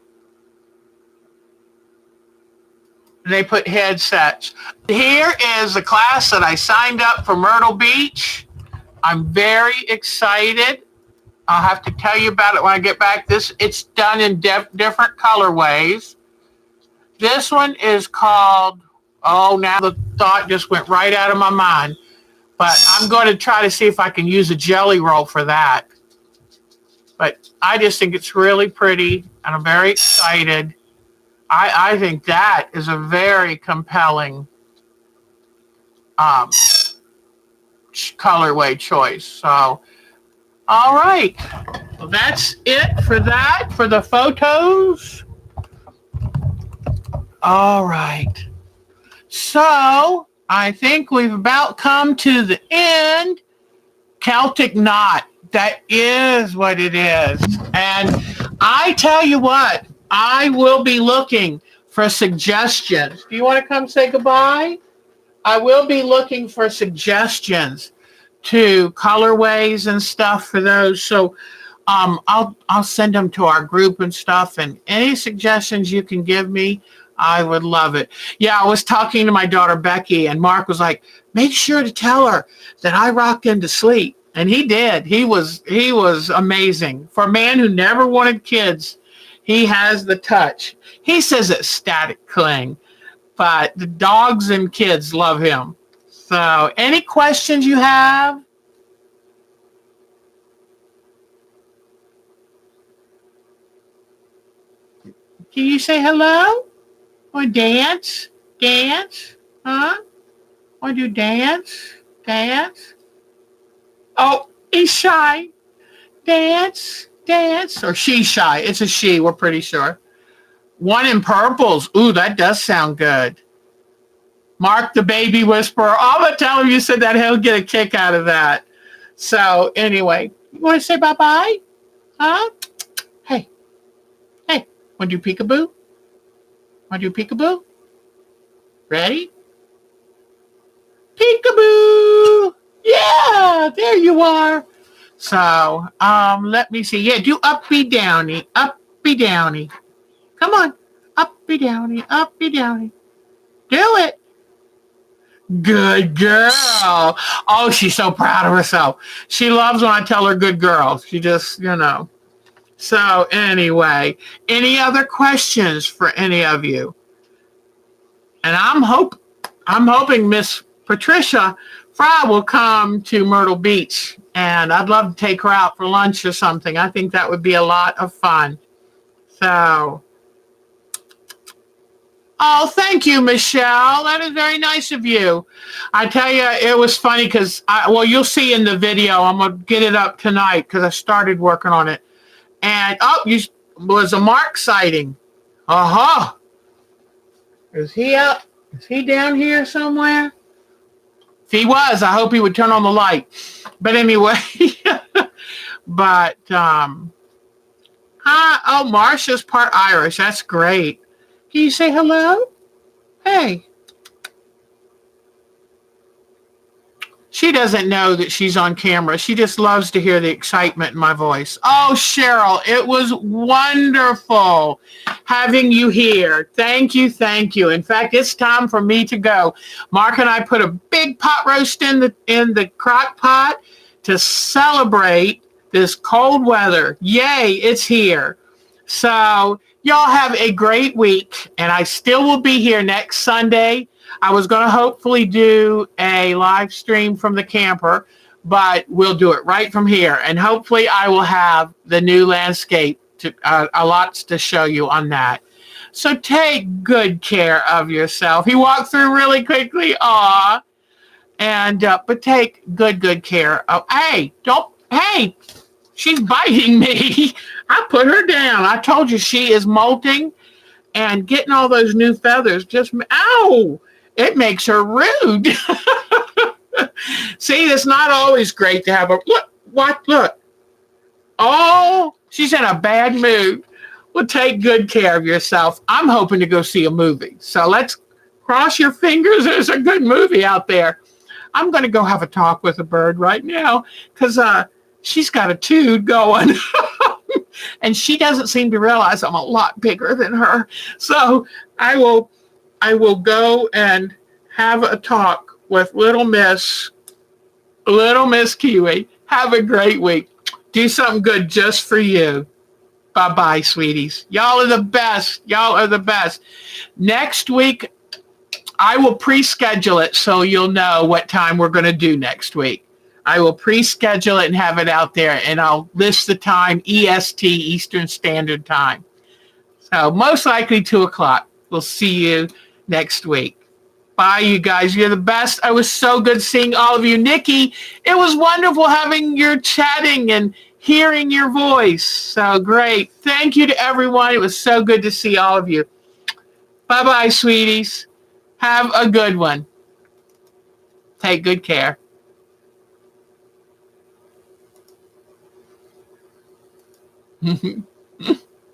They put headsets. Here is a class that I signed up for Myrtle Beach. I'm very excited. I'll have to tell you about it when I get back. It's done in different colorways. This one is called, oh, now the thought just went right out of my mind. But I'm going to try to see if I can use a jelly roll for that. But I just think it's really pretty, and I'm very excited. I think that is a very compelling um, colorway choice. So, all right. Well, that's it for that, for the photos. All right. So, I think we've about come to the end. Celtic knot. That is what it is. And I tell you what, I will be looking for suggestions. Do you want to come say goodbye? I will be looking for suggestions to colorways and stuff for those. So I'll send them to our group and stuff. And any suggestions you can give me, I would love it. Yeah, I was talking to my daughter Becky, and Mark was like, make sure to tell her that I rocked him to sleep. And he did. He was amazing. For a man who never wanted kids, he has the touch. He says it's static cling, but the dogs and kids love him. So, any questions you have? Can you say hello? Or dance? Dance? Huh? Or do dance? Dance? Oh, he's shy. Dance, dance. Or she's shy. It's a she, we're pretty sure. One in purples. Ooh, that does sound good. Mark the baby whisperer. I'm going to tell him you said that. He'll get a kick out of that. So, anyway, you want to say bye-bye? Huh? Hey, hey, want to do peekaboo? Want to do peekaboo? Ready? Peekaboo! Yeah, there you are. So, let me see. Yeah, do uppy downy, uppy downy. Come on, uppy downy, uppy downy. Do it. Good girl. Oh, she's so proud of herself. She loves when I tell her good girl. She just, So anyway, any other questions for any of you? And I'm hoping Miss Patricia Fry will come to Myrtle Beach, and I'd love to take her out for lunch or something. I think that would be a lot of fun. So, oh, thank you, Michelle. That is very nice of you. I tell you, it was funny because, you'll see in the video. I'm going to get it up tonight because I started working on it. And, was a Mark sighting. Uh-huh. Is he up? Is he down here somewhere? If he was, I hope he would turn on the light. But anyway, Marcia's part Irish. That's great. Can you say hello? Hey. She doesn't know that she's on camera. She just loves to hear the excitement in my voice. Oh, Cheryl, it was wonderful having you here. Thank you, thank you. In fact, it's time for me to go. Mark and I put a big pot roast in the crock pot to celebrate this cold weather. Yay, it's here. So y'all have a great week, and I still will be here next Sunday. I was going to hopefully do a live stream from the camper, but we'll do it right from here. And hopefully I will have the new landscape, a lot to show you on that. So take good care of yourself. He walked through really quickly. Aw. And, but take good care of, hey, she's biting me. I put her down. I told you she is molting and getting all those new feathers. Ow. It makes her rude. See, it's not always great to have a look. Oh, she's in a bad mood. Well, take good care of yourself. I'm hoping to go see a movie. So let's cross your fingers. There's a good movie out there. I'm going to go have a talk with a bird right now because she's got a tood going. And she doesn't seem to realize I'm a lot bigger than her. So I will go and have a talk with little Miss Kiwi. Have a great week. Do something good just for you. Bye-bye, sweeties. Y'all are the best. Y'all are the best. Next week, I will pre-schedule it so you'll know what time we're going to do next week. I will pre-schedule it and have it out there, and I'll list the time, EST, Eastern Standard Time. So most likely 2 o'clock. We'll see you next week. Bye, you guys. You're the best. It was so good seeing all of you. Nikki, it was wonderful having your chatting and hearing your voice. So great. Thank you to everyone. It was so good to see all of you. Bye-bye, sweeties. Have a good one. Take good care.